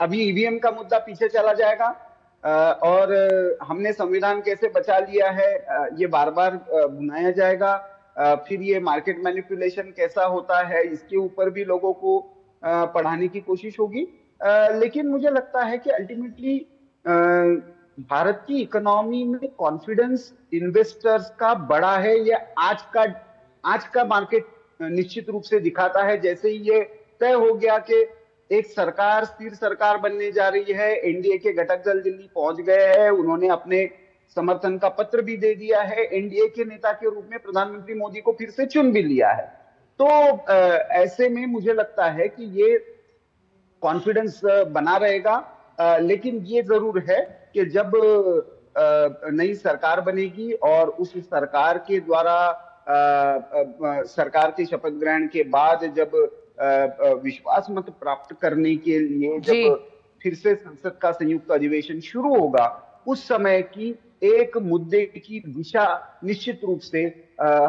Speaker 18: अभी ईवीएम का मुद्दा पीछे चला जाएगा और हमने संविधान कैसे बचा लिया है ये बार बार भुनाया जाएगा। फिर ये मार्केट मैनिपुलेशन कैसा होता है इसके ऊपर भी लोगों को पढ़ाने की कोशिश होगी। लेकिन मुझे लगता है कि अल्टीमेटली भारत की इकोनॉमी में कॉन्फिडेंस इन्वेस्टर्स का बड़ा है, ये आज का मार्केट निश्चित रूप से दिखाता है। जैसे ही ये तय हो गया कि एक सरकार, स्थिर सरकार बनने जा रही है, एनडीए के घटक दल दिल्ली पहुंच गए हैं, उन्होंने अपने समर्थन का पत्र भी दे दिया है, एनडीए के नेता के रूप में प्रधानमंत्री मोदी को फिर से चुन भी लिया है। तो ऐसे में मुझे लगता है कि ये कॉन्फिडेंस बना रहेगा। लेकिन ये जरूर है कि जब नई सरकार बनेगी और उस सरकार के द्वारा सरकार के शपथ ग्रहण के बाद जब विश्वास मत प्राप्त करने के लिए जब फिर से संसद का संयुक्त अधिवेशन शुरू होगा, उस समय की एक मुद्दे की दिशा निश्चित रूप से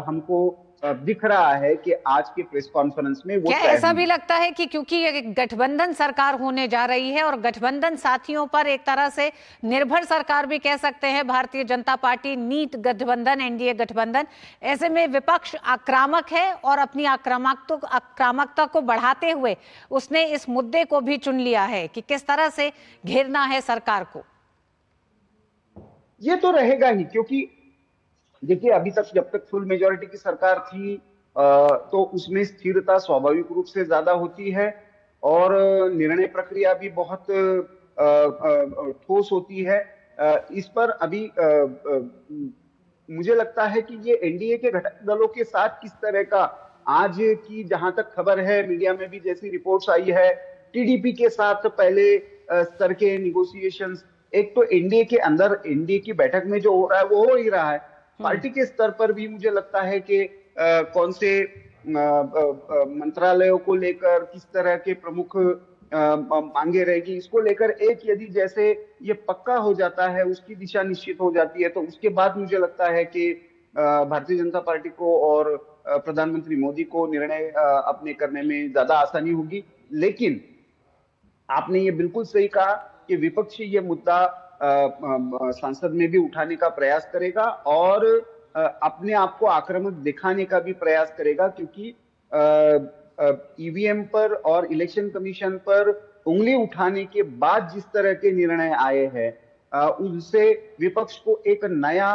Speaker 18: हमको दिख रहा है कि आज के प्रेस कॉन्फ्रेंस में वो
Speaker 2: क्या ऐसा भी लगता है कि क्योंकि ये गठबंधन सरकार होने जा रही है और गठबंधन साथियों पर एक तरह से निर्भर सरकार भी कह सकते हैं भारतीय जनता पार्टी, नीट गठबंधन, एनडीए गठबंधन, ऐसे में विपक्ष आक्रामक है और अपनी आक्रामकता को बढ़ाते हुए उसने इस मुद्दे को भी चुन लिया है कि किस तरह से घेरना है सरकार को।
Speaker 18: ये तो रहेगा ही, क्योंकि देखिए अभी तक जब तक फुल मेजॉरिटी की सरकार थी तो उसमें स्थिरता स्वाभाविक रूप से ज्यादा होती है और निर्णय प्रक्रिया भी बहुत ठोस होती है। इस पर अभी मुझे लगता है कि ये एनडीए के घटक दलों के साथ किस तरह का, आज की जहां तक खबर है मीडिया में भी जैसी रिपोर्ट्स आई है, टीडीपी के साथ पहले स्तर के निगोशिएशंस, एक तो एनडीए के अंदर एनडीए की बैठक में जो हो रहा है वो हो ही रहा है, पार्टी के स्तर पर भी मुझे लगता है कि कौन से मंत्रालयों को लेकर किस तरह के प्रमुख मांगे रहेगी, इसको लेकर एक यदि जैसे ये पक्का हो जाता है, उसकी दिशा निश्चित हो जाती है, तो उसके बाद मुझे लगता है कि भारतीय जनता पार्टी को और प्रधानमंत्री मोदी को निर्णय अपने करने में ज्यादा आसानी होगी। लेकिन आपने ये बिल्कुल सही कहा कि विपक्ष ये मुद्दा संसद में भी उठाने का प्रयास करेगा और अपने आप को आक्रामक दिखाने का भी प्रयास करेगा, क्योंकि ईवीएम पर और इलेक्शन कमीशन पर उंगली उठाने के बाद जिस तरह के निर्णय आए हैं उनसे विपक्ष को एक नया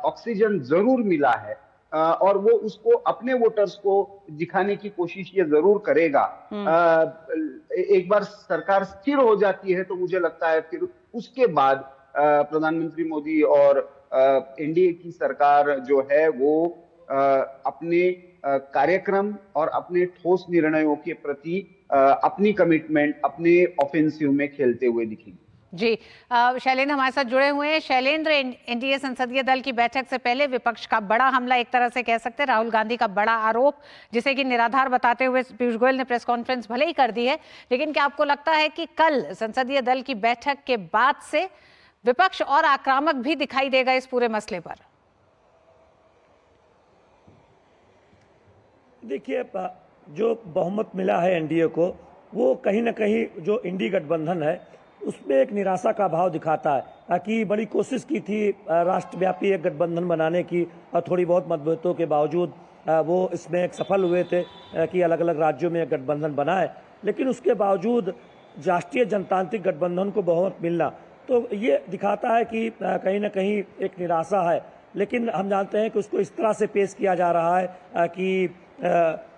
Speaker 18: ऑक्सीजन जरूर मिला है और वो उसको अपने वोटर्स को दिखाने की कोशिश ये जरूर करेगा। एक बार सरकार स्थिर हो जाती है तो मुझे लगता है फिर उसके बाद प्रधानमंत्री मोदी और एनडीए की सरकार जो है वो अपने कार्यक्रम और अपने ठोस निर्णयों के प्रति अपनी कमिटमेंट अपने ऑफेंसिव में खेलते हुए दिखेंगे।
Speaker 2: जी, शैलेंद्र हमारे साथ जुड़े हुए हैं। शैलेंद्र, एनडीए संसदीय दल की बैठक से पहले विपक्ष का बड़ा हमला, एक तरह से कह सकते हैं राहुल गांधी का बड़ा आरोप, जिसे कि निराधार बताते हुए पीयूष गोयल ने प्रेस कॉन्फ्रेंस भले ही कर दी है, लेकिन क्या आपको लगता है कि कल संसदीय दल की बैठक के बाद से विपक्ष और आक्रामक भी दिखाई देगा इस पूरे मसले पर?
Speaker 17: देखिए, जो बहुमत मिला है एनडीए को, वो कहीं ना कहीं जो इंडी गठबंधन है उसमें एक निराशा का भाव दिखाता है कि बड़ी कोशिश की थी राष्ट्रव्यापी एक गठबंधन बनाने की और थोड़ी बहुत मतभेदों के बावजूद वो इसमें एक सफल हुए थे कि अलग अलग राज्यों में एक गठबंधन बनाए, लेकिन उसके बावजूद राष्ट्रीय जनतांत्रिक गठबंधन को बहुमत मिलना तो ये दिखाता है कि कहीं ना कहीं एक निराशा है। लेकिन हम जानते हैं कि उसको इस तरह से पेश किया जा रहा है कि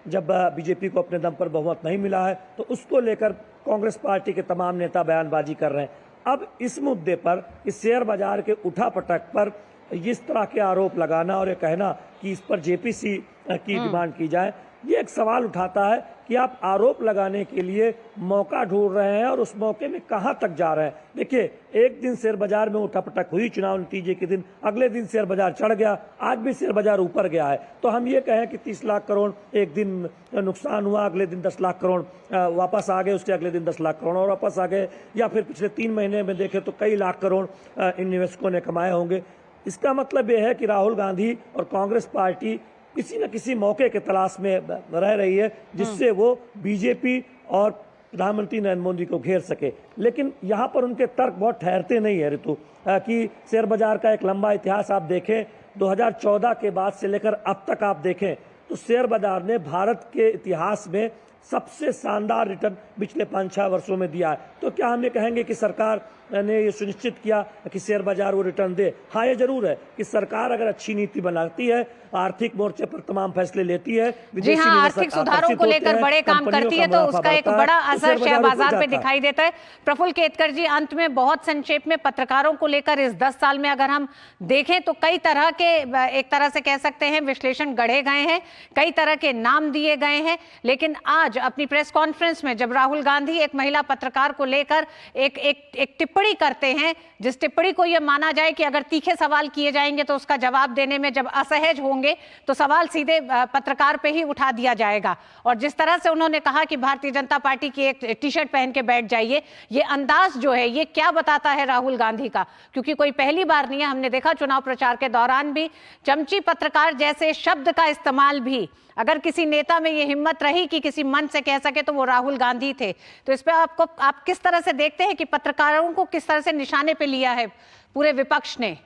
Speaker 17: जब बीजेपी को अपने दम पर बहुमत नहीं मिला है तो उसको लेकर कांग्रेस पार्टी के तमाम नेता बयानबाजी कर रहे हैं। अब इस मुद्दे पर, इस शेयर बाजार के उठापटक पर इस तरह के आरोप लगाना और ये कहना कि इस पर जेपीसी की डिमांड की जाए, ये एक सवाल उठाता है कि आप आरोप लगाने के लिए मौका ढूंढ रहे हैं और उस मौके में कहां तक जा रहे हैं। देखिए, एक दिन शेयर बाजार में उठापटक हुई चुनाव नतीजे के दिन, अगले दिन शेयर बाजार चढ़ गया, आज भी शेयर बाजार ऊपर गया है। तो हम ये कहें कि 30 लाख करोड़ एक दिन नुकसान हुआ, अगले दिन 10 लाख करोड़ वापस आ गए, उसके अगले दिन 10 लाख करोड़ और वापस आ गए, या फिर पिछले 3 महीने में देखें तो कई लाख करोड़ इन निवेशकों ने कमाए होंगे। इसका मतलब यह है कि राहुल गांधी और कांग्रेस पार्टी किसी न किसी मौके के तलाश में रह रही है जिससे वो बीजेपी और प्रधानमंत्री नरेंद्र मोदी को घेर सके। लेकिन यहाँ पर उनके तर्क बहुत ठहरते नहीं है ऋतु, कि शेयर बाजार का एक लंबा इतिहास आप देखें, 2014 के बाद से लेकर अब तक आप देखें तो शेयर बाजार ने भारत के इतिहास में सबसे शानदार रिटर्न पिछले 5-6 वर्षों में दिया है। तो क्या हम ये कहेंगे कि सरकार ने ये सुनिश्चित किया कि शेयर बाजार वो रिटर्न दे? हाँ, ये जरूर है कि सरकार अगर अच्छी नीति बनाती है, आर्थिक मोर्चे पर तमाम फैसले लेती है,
Speaker 2: जी हाँ, आर्थिक सुधारों को लेकर बड़े काम करती है तो उसका एक बड़ा असर शेयर बाजार पे दिखाई देता है। प्रफुल्ल केतकर जी, अंत में बहुत संक्षेप में पत्रकारों को लेकर इस 10 साल में अगर हम देखें तो कई तरह के, एक तरह से कह सकते हैं, विश्लेषण गढ़े गए हैं, कई तरह के नाम दिए गए हैं, लेकिन आज अपनी प्रेस कॉन्फ्रेंस में जब राहुल गांधी एक महिला पत्रकार को लेकर एक टिप्पणी करते हैं, जिस टिप्पणी को यह माना जाए कि अगर तीखे सवाल किए जाएंगे तो उसका जवाब देने में जब असहज होंगे तो सवाल सीधे पत्रकार पे ही उठा दिया जाएगा, और जिस तरह से उन्होंने कहा कि भारतीय जनता पार्टी की एक टी शर्ट पहन के बैठ जाइए, ये अंदाज जो है ये क्या बताता है राहुल गांधी का? क्योंकि कोई पहली बार नहीं है, हमने देखा चुनाव प्रचार के दौरान भी चमची पत्रकार जैसे शब्द का इस्तेमाल भी, अगर किसी नेता में ये हिम्मत रही कि किसी मंच से कह सके तो वो राहुल गांधी थे। तो इस पे आप किस तरह से देखते हैं कि पत्रकारों को किस तरह से निशाने पे लिया है पूरे विपक्ष ने?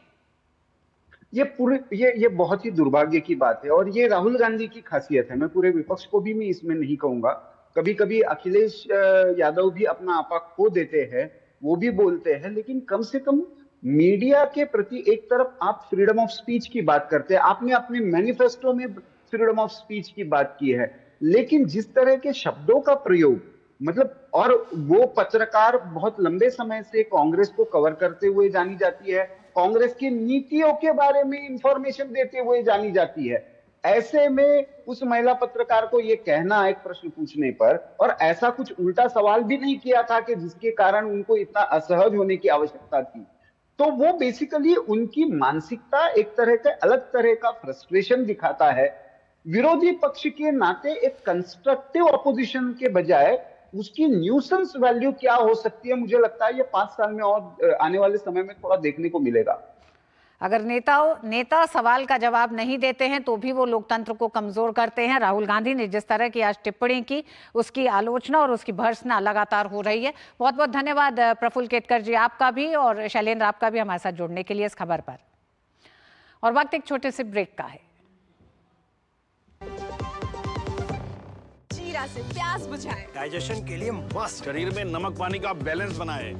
Speaker 18: ये बहुत ही दुर्भाग्य की बात है और ये राहुल गांधी की खासियत है। मैं पूरे विपक्ष को भी मैं इसमें नहीं कहूंगा। कभी कभी अखिलेश यादव भी अपना आपा खो देते हैं, वो भी बोलते हैं, लेकिन कम से कम मीडिया के प्रति एक तरफ आप फ्रीडम ऑफ स्पीच की बात करते हैं, आपने अपने मैनिफेस्टो में फ्रीडम ऑफ स्पीच की बात की है, लेकिन जिस तरह के शब्दों का प्रयोग, मतलब, और वो पत्रकार बहुत लंबे समय से कांग्रेस को कवर करते हुए जानी जाती है, कांग्रेस की नीतियों के बारे में इंफॉर्मेशन देते हुए जानी जाती है। ऐसे में उस महिला पत्रकार को ये कहना एक प्रश्न पूछने पर, और ऐसा कुछ उल्टा सवाल भी नहीं किया था कि जिसके कारण उनको इतना असहज होने की आवश्यकता थी, तो वो बेसिकली उनकी मानसिकता एक तरह के अलग तरह का फ्रस्ट्रेशन दिखाता है। विरोधी पक्ष के नाते एक कंस्ट्रक्टिव अपोजिशन के बजाय उसकी न्यूसेंस वैल्यू क्या हो सकती है, मुझे लगता है ये 5 साल में और आने वाले समय में थोड़ा देखने को मिलेगा।
Speaker 2: अगर नेता सवाल का जवाब नहीं देते हैं तो भी वो लोकतंत्र को कमजोर करते हैं। राहुल गांधी ने जिस तरह की आज टिप्पणी की, उसकी आलोचना और उसकी भर्त्सना लगातार हो रही है। बहुत बहुत धन्यवाद प्रफुल्ल केतकर जी आपका भी, और शैलेंद्र आपका भी हमारे साथ जुड़ने के लिए इस खबर पर। और वक्त एक छोटे से ब्रेक का है।
Speaker 19: जीरा से प्यास बुझाएं,
Speaker 20: डाइजेशन के लिए मस्त, शरीर में नमक पानी का बैलेंस बनाए।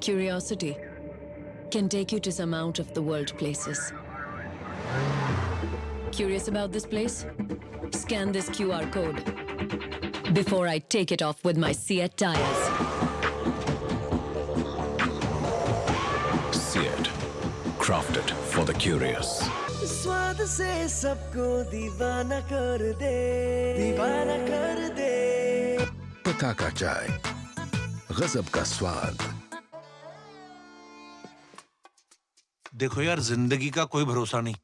Speaker 21: Curiosity can take you to some out of the world places. Curious about this place? Scan this QR code before I take it off with my Seat tires.
Speaker 11: Seat, crafted for the curious.
Speaker 10: स्वाद से सबको दीवाना कर दे, दीवाना कर दे।
Speaker 11: पता का चाय, गजब का स्वाद।
Speaker 22: देखो यार, जिंदगी का कोई भरोसा नहीं,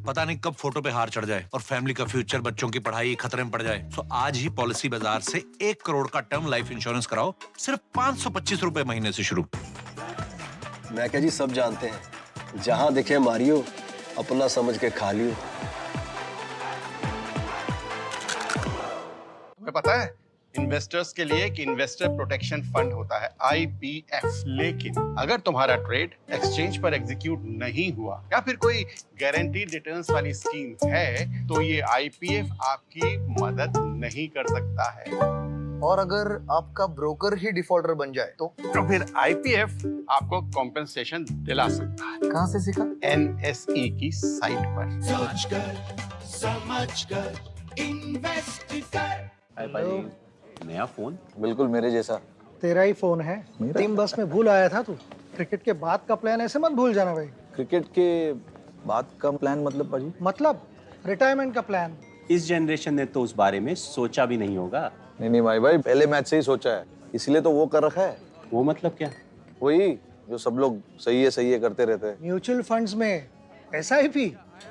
Speaker 22: पता नहीं कब फोटो पे हार चढ़ जाए और फैमिली का फ्यूचर, बच्चों की पढ़ाई खतरे में पड़ जाए। तो आज ही पॉलिसी बाजार से 1 करोड़ का टर्म लाइफ इंश्योरेंस कराओ, सिर्फ 525 रुपए महीने से शुरू।
Speaker 23: मैं क्या जी, सब जानते हैं, जहां दिखे मारियो, अपना समझ के खा लियो।
Speaker 24: तुम्हें पता है इन्वेस्टर्स के लिए कि इन्वेस्टर प्रोटेक्शन फंड होता है IPF, लेकिन अगर तुम्हारा ट्रेड एक्सचेंज पर एग्जीक्यूट नहीं हुआ या फिर कोई गारंटीड रिटर्न्स वाली स्कीम है तो ये IPF आपकी मदद नहीं कर सकता है।
Speaker 25: और अगर आपका ब्रोकर ही डिफॉल्टर बन जाए तो
Speaker 24: फिर IPF आपको कॉम्पेंसेशन दिला सकता है।
Speaker 25: कहाँ से सीखा?
Speaker 24: NSE की साइट पर।
Speaker 10: समझ कर इन्वेस्ट कर।
Speaker 13: नया फोन? बिल्कुल मेरे जैसा।
Speaker 14: तेरा ही फोन है। टीम बस में भूल आया था तू। क्रिकेट के बाद का प्लान ऐसे मत भूल जाना भाई।
Speaker 13: क्रिकेट के बाद का प्लान मतलब पाजी?
Speaker 14: मतलब रिटायरमेंट का प्लान।
Speaker 26: इस जनरेशन ने तो उस बारे में सोचा भी नहीं होगा।
Speaker 13: नहीं भाई, पहले मैच से ही सोचा है, इसलिए तो वो कर रखा है।
Speaker 26: वो मतलब क्या?
Speaker 13: वही जो सब लोग सही है करते रहते हैं।
Speaker 14: म्यूचुअल फंड्स में SIP।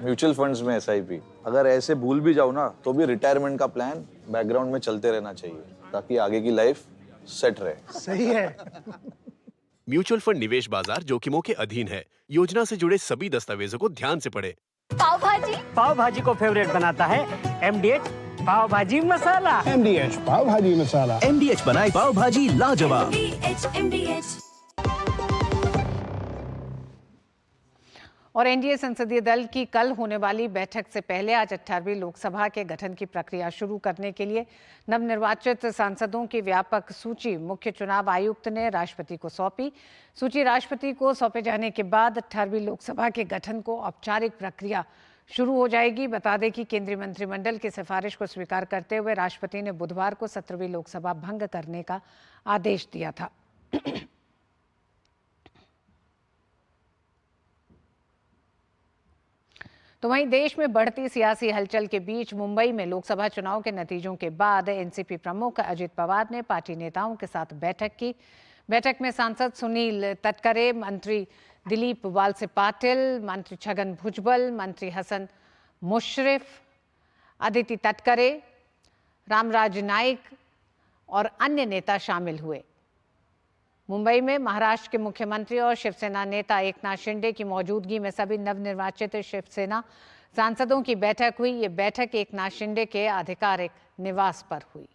Speaker 13: म्यूचुअल फंड्स में SIP। अगर ऐसे भूल भी जाओ ना तो भी रिटायरमेंट का प्लान बैकग्राउंड में चलते रहना चाहिए ताकि आगे की लाइफ सेट रहे।
Speaker 14: सही है।
Speaker 15: म्यूचुअल फंड निवेश बाजार जोखिमों के अधीन है। योजना से जुड़े सभी दस्तावेजों को ध्यान से पढ़ें।
Speaker 27: पाव भाजी को फेवरेट बनाता है MDH पाव भाजी मसाला।
Speaker 16: MDH पाव भाजी मसाला।
Speaker 11: MDH बनाए पाव भाजी लाजवाब।
Speaker 2: और NDA संसदीय दल की कल होने वाली बैठक से पहले आज 18वीं लोकसभा के गठन की प्रक्रिया शुरू करने के लिए नवनिर्वाचित सांसदों की व्यापक सूची मुख्य चुनाव आयुक्त ने राष्ट्रपति को सौंपी। सूची राष्ट्रपति को सौंपे जाने के बाद 18वीं लोकसभा के गठन को औपचारिक प्रक्रिया शुरू हो जाएगी। बता दें कि केंद्रीय मंत्रिमंडल की सिफारिश को स्वीकार करते हुए राष्ट्रपति ने बुधवार को 17वीं लोकसभा भंग करने का आदेश दिया था। तो वहीं देश में बढ़ती सियासी हलचल के बीच मुंबई में लोकसभा चुनाव के नतीजों के बाद NCP प्रमुख अजित पवार ने पार्टी नेताओं के साथ बैठक की। बैठक में सांसद सुनील तटकरे, मंत्री दिलीप वालसे पाटिल, मंत्री छगन भुजबल, मंत्री हसन मुशर्रफ, अदिति तटकरे, रामराज नाइक और अन्य नेता शामिल हुए। मुंबई में महाराष्ट्र के मुख्यमंत्री और शिवसेना नेता एकनाथ शिंदे की मौजूदगी में सभी नवनिर्वाचित शिवसेना सांसदों की बैठक हुई। ये बैठक एकनाथ शिंदे के आधिकारिक निवास पर हुई।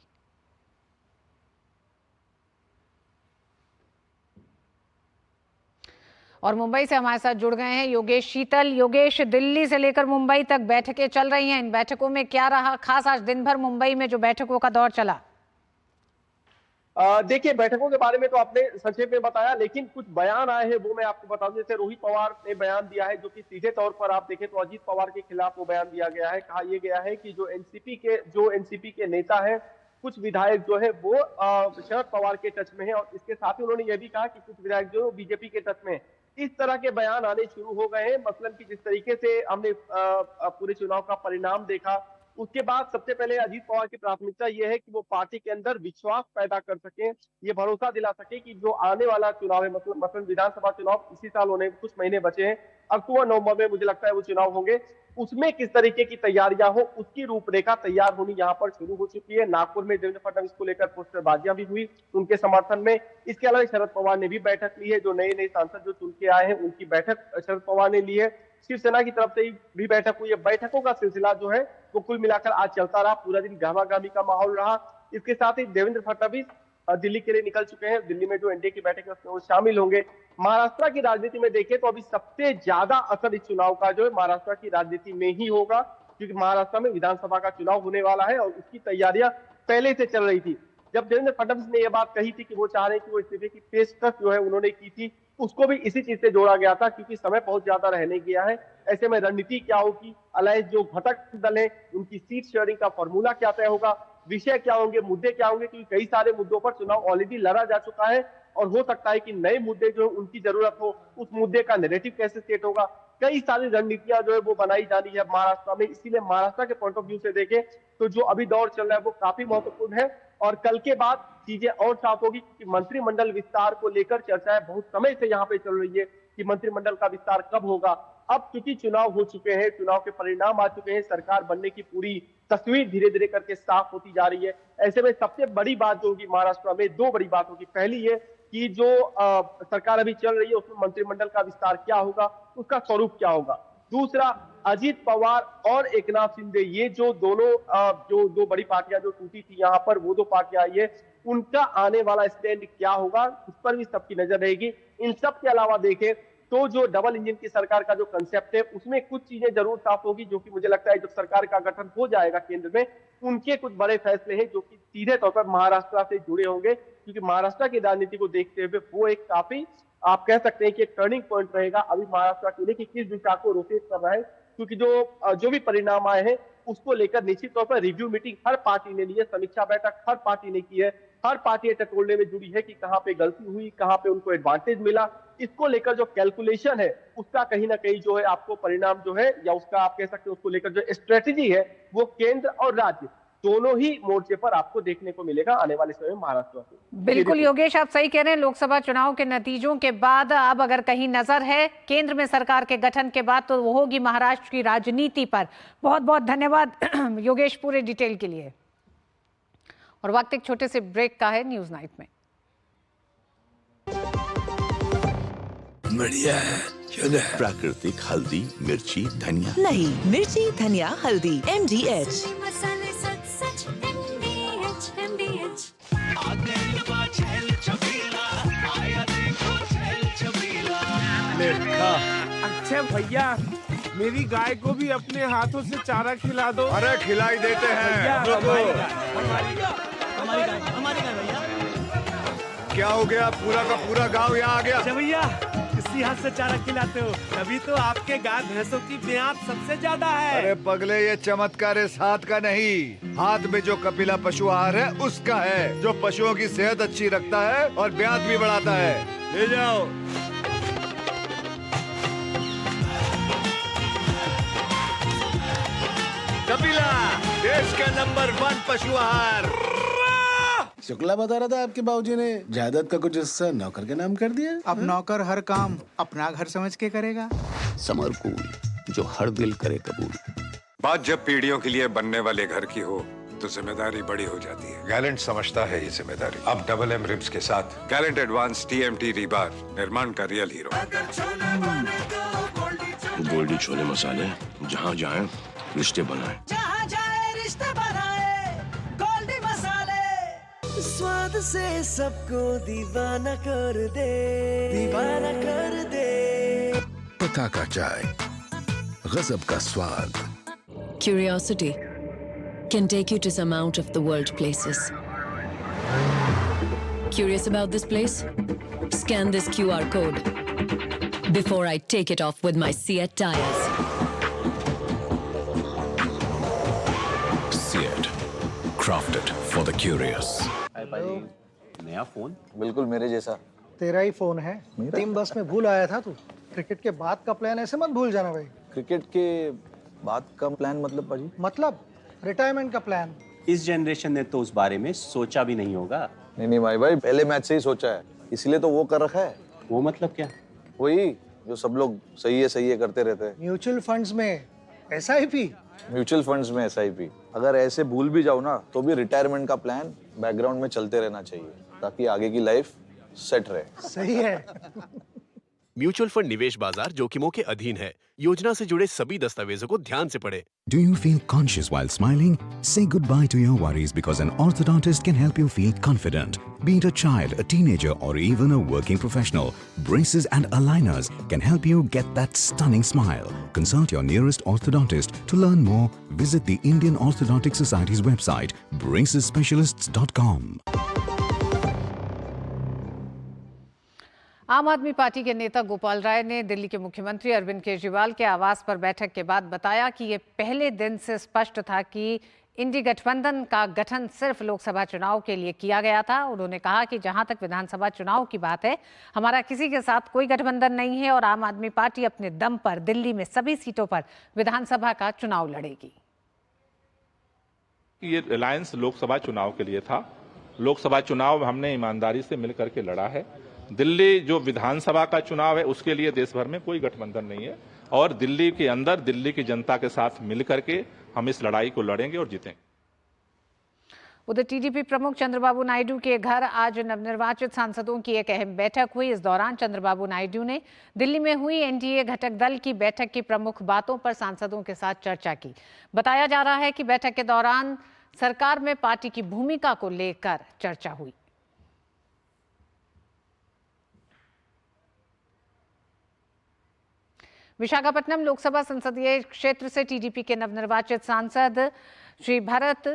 Speaker 2: और मुंबई से हमारे साथ जुड़ गए हैं योगेश शीतल। योगेश, दिल्ली से लेकर मुंबई तक बैठकें चल रही हैं, इन बैठकों में क्या रहा खास आज दिन भर मुंबई में जो बैठकों का दौर चला?
Speaker 28: देखिए, बैठकों के बारे में तो आपने संक्षेप में बताया, लेकिन कुछ बयान आए हैं वो मैं आपको बता दूं। जैसे रोहित पवार ने बयान दिया है जो कि सीधे तौर पर आप देखें तो अजीत पवार के खिलाफ वो बयान दिया गया है। कहा यह गया है कि जो एनसीपी के नेता हैं, कुछ विधायक जो है वो शरद पवार के टच में है, और इसके साथ ही उन्होंने यह भी कहा कि कुछ विधायक जो बीजेपी के टच में। इस तरह के बयान आने शुरू हो गए हैं। मसलन कि जिस तरीके से हमने पूरे चुनाव का परिणाम देखा उसके बाद सबसे पहले अजीत पवार की प्राथमिकता ये है कि वो पार्टी के अंदर विश्वास पैदा कर सके, ये भरोसा दिला सके कि जो आने वाला चुनाव है, मतलब विधानसभा चुनाव इसी साल होने कुछ महीने बचे हैं, अक्टूबर नवंबर में मुझे लगता है वो चुनाव होंगे, उसमें किस तरीके की तैयारियां हो उसकी रूपरेखा तैयार होनी यहाँ पर शुरू हो चुकी है। नागपुर में देवेंद्र फडणवीस को लेकर पोस्टरबाजियां भी हुई उनके समर्थन में। इसके अलावा शरद पवार ने भी बैठक ली है, जो नए नए सांसद जो चुन के आए हैं उनकी बैठक शरद पवार ने ली है। शिवसेना की तरफ से भी बैठक हुई है। बैठकों का सिलसिला जो है वो कुल मिलाकर आज चलता रहा, पूरा दिन गहमागहमी का माहौल रहा। इसके साथ ही देवेंद्र फडणवीस दिल्ली के लिए निकल चुके हैं। दिल्ली में जो एनडीए की बैठक है उसमें वो शामिल होंगे। महाराष्ट्र की राजनीति में देखें तो अभी सबसे ज्यादा असर इस चुनाव का जो है महाराष्ट्र की राजनीति में ही होगा, क्योंकि महाराष्ट्र में विधानसभा का चुनाव होने वाला है और उसकी तैयारियां पहले से चल रही थी। जब देवेंद्र फडणवीस ने यह बात कही थी कि वो चाह रहे हैं कि वो इस्तीफे की पेशकश जो है उन्होंने की थी, उसको भी इसी चीज से जोड़ा गया था, क्योंकि समय बहुत ज्यादा रहने गया है। ऐसे में रणनीति क्या होगी, अलायंस जो घटक दल है उनकी सीट शेयरिंग का फॉर्मूला क्या तय होगा, विषय क्या होंगे, मुद्दे क्या होंगे, क्योंकि कई सारे मुद्दों पर चुनाव ऑलरेडी लड़ा जा चुका है और हो सकता है कि नए मुद्दे जो उनकी जरूरत हो, उस मुद्दे का नैरेटिव कैसे सेट होगा, कई सारी रणनीतियां जो है वो बनाई जानी है महाराष्ट्र में। इसीलिए महाराष्ट्र के पॉइंट ऑफ व्यू से देखें तो जो अभी दौर चल रहा है वो काफी महत्वपूर्ण है और कल के बाद चीजें और साफ होगी, क्योंकि मंत्रिमंडल विस्तार को लेकर चर्चाएं बहुत समय से यहाँ पे चल रही है कि मंत्रिमंडल का विस्तार कब होगा। अब क्योंकि चुनाव हो चुके हैं, चुनाव के परिणाम आ चुके हैं, सरकार बनने की पूरी तस्वीर धीरे धीरे करके साफ होती जा रही है। ऐसे में सबसे बड़ी बात जो होगी महाराष्ट्र में, दो बड़ी बात होगी। पहली ये कि जो सरकार अभी चल रही है उसमें मंत्रिमंडल का विस्तार क्या होगा, उसका स्वरूप क्या होगा। दूसरा, अजीत पवार और एकनाथ शिंदे, ये जो दोनों जो दो बड़ी पार्टियां जो टूटी थी यहाँ पर, वो दो पार्टियां आई है, उनका आने वाला स्टैंड क्या होगा, उस पर भी सबकी नजर रहेगी। इन सब के अलावा देखें तो जो डबल इंजन की सरकार का जो कंसेप्ट है उसमें कुछ चीजें जरूर साफ होगी, जो कि मुझे लगता है जब सरकार का गठन हो जाएगा केंद्र में, उनके कुछ बड़े फैसले हैं जो कि सीधे तौर पर महाराष्ट्र से जुड़े होंगे, क्योंकि महाराष्ट्र की राजनीति को देखते हुए वो एक काफी, आप कह सकते हैं कि एक टर्निंग पॉइंट रहेगा अभी महाराष्ट्र के लिए कि किस दिशा को रोटेट कर रहा है। क्योंकि जो भी परिणाम आए हैं उसको लेकर निश्चित तौर पर रिव्यू मीटिंग हर पार्टी ने ली है, समीक्षा बैठक हर पार्टी ने की है, हर पार्टी टटोलने में जुड़ी है कि कहां पे गलती हुई, कहां पे उनको एडवांटेज मिला। इसको लेकर जो कैलकुलेशन है उसका कहीं ना कहीं जो है आपको परिणाम जो है, या उसका आप कह सकते हैं उसको लेकर जो स्ट्रेटेजी है वो केंद्र और राज्य दोनों ही मोर्चे पर आपको देखने को मिलेगा आने वाले समय में महाराष्ट्र में।
Speaker 2: बिल्कुल योगेश, आप सही कह रहे हैं। लोकसभा चुनाव के नतीजों के बाद अब अगर कहीं नजर है केंद्र में सरकार के गठन के बाद तो वो होगी महाराष्ट्र की राजनीति पर। बहुत बहुत धन्यवाद योगेश पूरे डिटेल के लिए। और वक्त एक छोटे से ब्रेक का है न्यूज नाइट में।
Speaker 11: बढ़िया है, प्राकृतिक हल्दी मिर्ची धनिया
Speaker 1: नहीं, मिर्ची धनिया हल्दी MDH।
Speaker 3: अच्छा भैया, मेरी गाय को भी अपने हाथों से चारा खिला दो।
Speaker 4: अरे खिलाई देते हैं।
Speaker 3: हमारी गाय भैया।
Speaker 4: क्या हो गया, पूरा का पूरा गांव यहाँ आ गया।
Speaker 3: अच्छा भैया, इसी हाथ से चारा खिलाते हो, तभी तो आपके गाय भैंसों की ब्यात सबसे ज्यादा है।
Speaker 4: अरे पगले, ये चमत्कार इस हाथ का नहीं, हाथ में जो कपिला पशु आहार है उसका है, जो पशुओं की सेहत अच्छी रखता है और ब्यात भी बढ़ाता है। ले जाओ। कपिला, देश का नंबर 1 पशु आहार।
Speaker 6: शुक्ला बता रहा था आपके बाबूजी ने जायदाद का कुछ हिस्सा नौकर के नाम कर दिया।
Speaker 7: अब नौकर हर काम अपना घर समझ के करेगा।
Speaker 11: समरकूल, जो हर दिल करे कबूल।
Speaker 4: बात जब पीढ़ियों के लिए बनने वाले घर की हो तो जिम्मेदारी बड़ी हो जाती है। गैलेंट समझता है ये जिम्मेदारी। अब डबल M रिब्स के साथ गैलेंट एडवांस TMT रीबार, निर्माण का रियल हीरो।
Speaker 15: गोल्डी छोले मसाले, जहाँ जाए रिश्ते बनाए,
Speaker 10: जहाँ जाए रिश्ते बनाए, गोल्डी मसाले। स्वाद से सबको दीवाना कर दे, दीवाना कर दे।
Speaker 11: पता का चाय, गजब का स्वाद।
Speaker 21: Curiosity can take you to some out of the world places. Curious about this place? Scan this QR code before I take it off with my Seat tires.
Speaker 11: Seat, crafted for the curious.
Speaker 26: नया phone?
Speaker 13: बिल्कुल मेरे जैसा।
Speaker 14: तेरा ही phone है। Team बस में भूल आया था तू। क्रिकेट के बाद का प्लान ऐसे मत भूल जाना भाई।
Speaker 13: क्रिकेट के बाद का प्लान मतलब पाजी?
Speaker 14: मतलब रिटायरमेंट का प्लान।
Speaker 26: इस जनरेशन ने तो उस बारे में सोचा भी नहीं होगा।
Speaker 13: नहीं माई भाई, पहले मैच से ही सोचा है, इसलिए तो वो कर रखा है।
Speaker 26: वो मतलब क्या?
Speaker 13: वही जो सब लोग सही है करते रहते हैं।
Speaker 14: म्यूचुअल फंड्स में SIP।
Speaker 13: म्यूचुअल फंड्स में SIP। अगर ऐसे भूल भी जाओ ना तो भी रिटायरमेंट का प्लान बैकग्राउंड में चलते रहना चाहिए ताकि आगे की लाइफ सेट रहे।
Speaker 14: सही है।
Speaker 15: म्यूचुअल फंड निवेश बाजार जोखिमों के अधीन है। योजना से जुड़े सभी दस्तावेजों को ध्यान से पढ़ें।
Speaker 11: Do you feel conscious while smiling? Say goodbye to your worries because an orthodontist can help you feel confident. Be it a child, a teenager, or even a working professional, braces and aligners can help you get that stunning smile. Consult your nearest orthodontist. To learn more, visit the Indian Orthodontic Society's website, bracesspecialists.com.
Speaker 2: आम आदमी party के नेता गोपाल राय ने दिल्ली के मुख्यमंत्री अरविंद केजरीवाल के आवास पर बैठक के बाद बताया कि ये पहले दिन से स्पष्ट था कि इंडी गठबंधन का गठन सिर्फ लोकसभा चुनाव के लिए किया गया था। उन्होंने कहा कि जहां तक विधानसभा चुनाव की बात है, हमारा किसी के साथ कोई गठबंधन नहीं है और आम आदमी पार्टी अपने दम पर दिल्ली में सभी सीटों पर विधानसभा का चुनाव लड़ेगी।
Speaker 5: ये अलायंस लोकसभा चुनाव के लिए था। लोकसभा चुनाव हमने ईमानदारी से मिलकर के लड़ा है। दिल्ली जो विधानसभा का चुनाव है उसके लिए देश भर में कोई गठबंधन नहीं है और दिल्ली के अंदर दिल्ली की जनता के साथ मिलकर के हम इस लड़ाई को लड़ेंगे और जीतेंगे।
Speaker 2: उधर टीडीपी प्रमुख चंद्रबाबू नायडू के घर आज नवनिर्वाचित सांसदों की एक अहम बैठक हुई। इस दौरान चंद्रबाबू नायडू ने दिल्ली में हुई एनडीए घटक दल की बैठक की प्रमुख बातों पर सांसदों के साथ चर्चा की। बताया जा रहा है कि बैठक के दौरान सरकार में पार्टी की भूमिका को लेकर चर्चा हुई। विशाखापट्टनम लोकसभा संसदीय क्षेत्र से टीडीपी के नवनिर्वाचित सांसद श्री भरत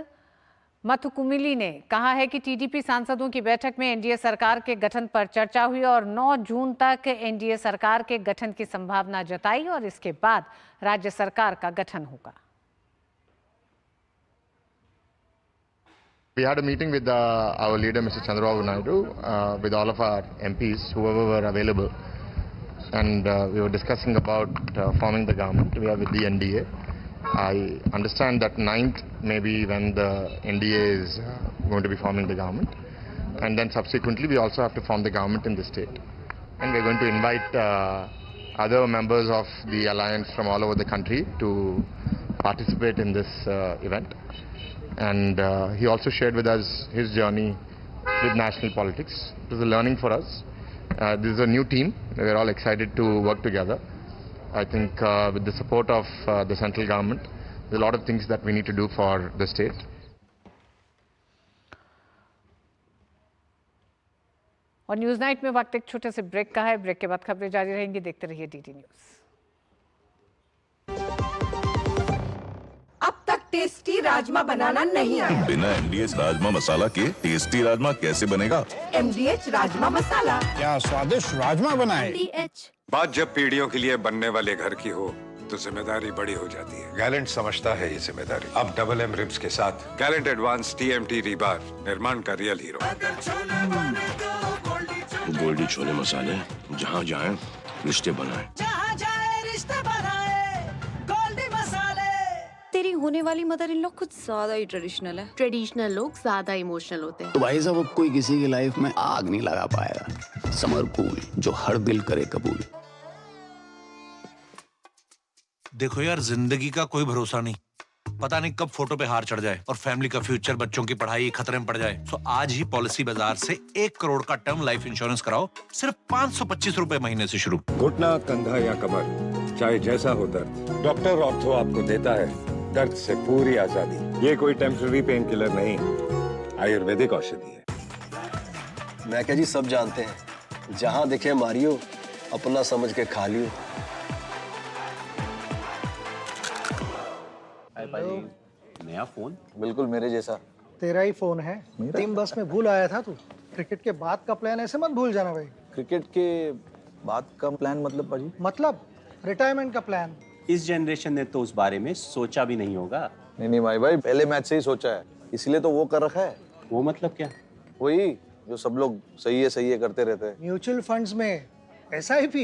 Speaker 2: मथुकुमिली ने कहा है कि टीडीपी सांसदों की बैठक में एनडीए सरकार के गठन पर चर्चा हुई और 9 जून तक एनडीए सरकार के गठन की संभावना जताई और इसके बाद राज्य सरकार का गठन होगा।
Speaker 8: We had a meeting with our leader, Mr. Chandrababu Naidu, with all of our MPs, whoever were available. And we were discussing about forming the government. We are with the NDA. I understand that 9th maybe when the NDA is going to be forming the government. And then subsequently we also have to form the government in the state. And we're going to invite other members of the alliance from all over the country to participate in this event. And he also shared with us his journey with national politics. It was a learning for us. This is a new team. We're all excited to work together. I think with the support of the central government, there's a lot of things that we need to do for the state.
Speaker 2: और news night में वक्त एक छोटे से break का है। Break के बाद खबरें जारी रहेंगी। देखते रहिए डीटी न्यूज।
Speaker 9: अब तक टेस्टी राजमा बनाना नहीं आया।
Speaker 12: बिना MDH राजमा मसाला के टेस्टी राजमा कैसे बनेगा?
Speaker 9: MDH राजमा मसाला।
Speaker 16: क्या स्वादिष्ट राजमा बनाए।
Speaker 9: MDH।
Speaker 4: बात जब पीढ़ियों के लिए बनने वाले घर की हो तो जिम्मेदारी बड़ी हो जाती है। गैलेंट समझता है ये जिम्मेदारी। अब डबल M रिब्स के साथ गैलेंट एडवांस TMT रीबार निर्माण का रियल हीरो।
Speaker 17: गोल्डी छोले मसाले जहाँ जाए रिश्ते बनाए।
Speaker 10: जहाँ जाए रिश्ते बनाए गोल्डी मसाले।
Speaker 18: तेरी होने वाली मदर इन लॉ कुछ ज्यादा ही ट्रेडिशनल है।
Speaker 19: ट्रेडिशनल लोग ज्यादा इमोशनल होते हैं।
Speaker 20: तो भाई साहब अब कोई किसी की लाइफ में आग नहीं लगा पाएगा। समर कूल जो हर दिल करे कबूल।
Speaker 22: देखो यार, जिंदगी का कोई भरोसा नहीं, पता नहीं कब फोटो पे हार चढ़ जाए और फैमिली का फ्यूचर, बच्चों की पढ़ाई खतरे में पड़ जाए। तो आज ही पॉलिसी बाजार से 1 करोड़ का टर्म लाइफ इंश्योरेंस कराओ, सिर्फ 525 रुपए महीने से शुरू।
Speaker 4: घुटना, कंधा या कमर, चाहे जैसा हो दर्द, डॉक्टर ऑर्थो आपको देता है दर्द से पूरी आजादी। ये कोई टेम्पररी पेन किलर नहीं, आयुर्वेदिक औषधि है।
Speaker 23: मैं क्या जी सब जानते हैं, जहाँ दिखे मारियो, अपना समझ के खा लियो।
Speaker 26: नया फोन?
Speaker 13: बिल्कुल मेरे जैसा।
Speaker 14: तेरा ही फोन है। टीम बस में भूल आया था तू। क्रिकेट के बाद का प्लान ऐसे मत भूल जाना भाई।
Speaker 13: क्रिकेट के बाद का प्लान मतलब पाजी?
Speaker 14: मतलब रिटायरमेंट का प्लान।
Speaker 26: इस जनरेशन ने तो उस बारे में सोचा भी नहीं होगा।
Speaker 13: नहीं भाई, पहले मैच से ही सोचा है, इसलिए तो वो कर रखा है।
Speaker 26: वो मतलब क्या?
Speaker 13: वही जो सब लोग सही है करते रहते हैं।
Speaker 14: म्यूचुअल फंड्स में SIP।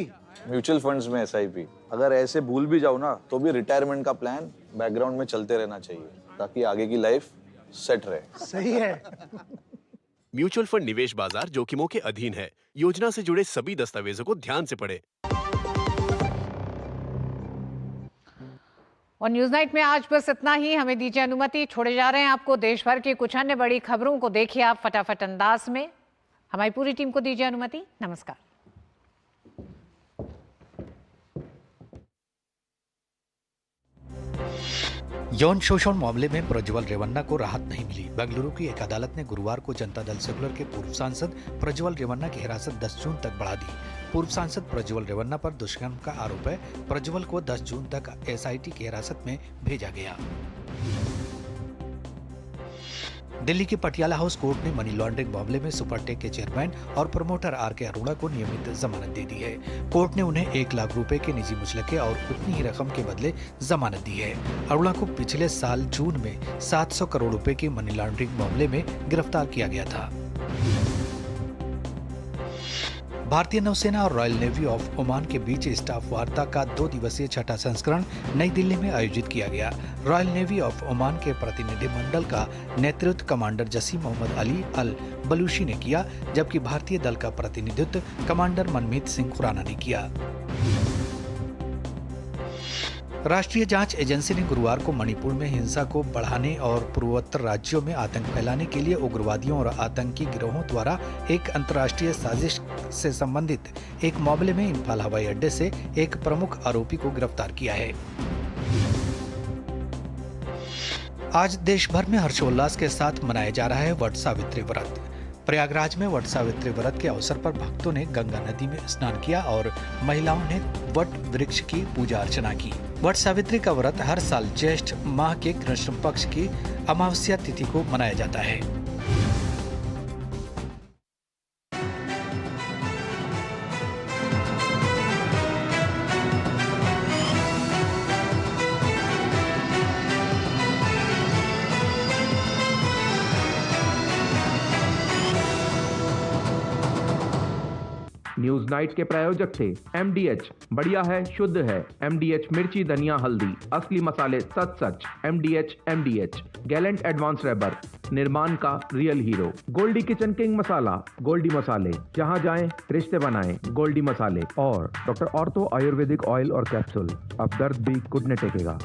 Speaker 13: म्यूचुअल फंड्स में SIP। अगर ऐसे भूल भी जाओ ना तो भी रिटायरमेंट का प्लान बैकग्राउंड में चलते रहना चाहिए ताकि आगे की लाइफ सेट रहे।
Speaker 14: सही है।
Speaker 15: म्यूचुअल फंड निवेश बाजार जोखिमों के अधीन है। योजना से जुड़े सभी दस्तावेजों को ध्यान से पढ़ें।
Speaker 2: और न्यूज नाइट में आज बस इतना ही। हमें दीजिए अनुमति, छोड़े जा रहे हैं आपको देश भर की कुछ अन्य बड़ी खबरों को। देखिए आप फटाफट अंदाज में। हमारी पूरी टीम को दीजिए अनुमति। नमस्कार।
Speaker 1: यौन शोषण मामले में प्रज्वल रेवन्ना को राहत नहीं मिली। बेंगलुरु की एक अदालत ने गुरुवार को जनता दल सेकुलर के पूर्व सांसद प्रज्वल रेवन्ना की हिरासत 10 जून तक बढ़ा दी। पूर्व सांसद प्रज्वल रेवन्ना पर दुष्कर्म का आरोप है। प्रज्वल को 10 जून तक एसआईटी की हिरासत में भेजा गया। दिल्ली की पटियाला हाउस कोर्ट ने मनी लॉन्ड्रिंग मामले में सुपरटेक के चेयरमैन और प्रमोटर आर.के. अरोड़ा को नियमित जमानत दे दी है। कोर्ट ने उन्हें 1 लाख रुपए के निजी मुचलके और उतनी ही रकम के बदले जमानत दी है। अरोड़ा को पिछले साल जून में 700 करोड़ रुपए के मनी लॉन्ड्रिंग मामले में गिरफ्तार किया गया था। भारतीय नौसेना और रॉयल नेवी ऑफ ओमान के बीच स्टाफ वार्ता का 2 दिवसीय छठा संस्करण नई दिल्ली में आयोजित किया गया। रॉयल नेवी ऑफ ओमान के प्रतिनिधिमंडल का नेतृत्व कमांडर जसीम मोहम्मद अली अल बलूशी ने किया, जबकि भारतीय दल का प्रतिनिधित्व कमांडर मनमीत सिंह खुराना ने किया। राष्ट्रीय जांच एजेंसी ने गुरुवार को मणिपुर में हिंसा को बढ़ाने और पूर्वोत्तर राज्यों में आतंक फैलाने के लिए उग्रवादियों और आतंकी गिरोहों द्वारा एक अंतर्राष्ट्रीय साजिश से संबंधित एक मामले में इम्फाल हवाई अड्डे से एक प्रमुख आरोपी को गिरफ्तार किया है। आज देश भर में हर्षोल्लास के साथ मनाया जा रहा है वट सावित्री व्रत। प्रयागराज में वट सावित्री व्रत के अवसर पर भक्तों ने गंगा नदी में स्नान किया और महिलाओं ने वट वृक्ष की पूजा अर्चना की। वट सावित्री का व्रत हर साल ज्येष्ठ माह के कृष्ण पक्ष की अमावस्या तिथि को मनाया जाता है।
Speaker 3: न्यूज नाइट के प्रायोजक थे MDH, बढ़िया है, शुद्ध है। MDH मिर्ची, धनिया, हल्दी, असली मसाले, सच। MDH गैलेंट एडवांस रबर, निर्माण का real hero. Goldee kitchen king मसाला, गोल्डी मसाले, जहां जाएं रिश्ते बनाएं, गोल्डी मसाले। और डॉक्टर ऑर्थो आयुर्वेदिक ऑयल और कैप्सूल, अब दर्द भी घुटने टेकेगा।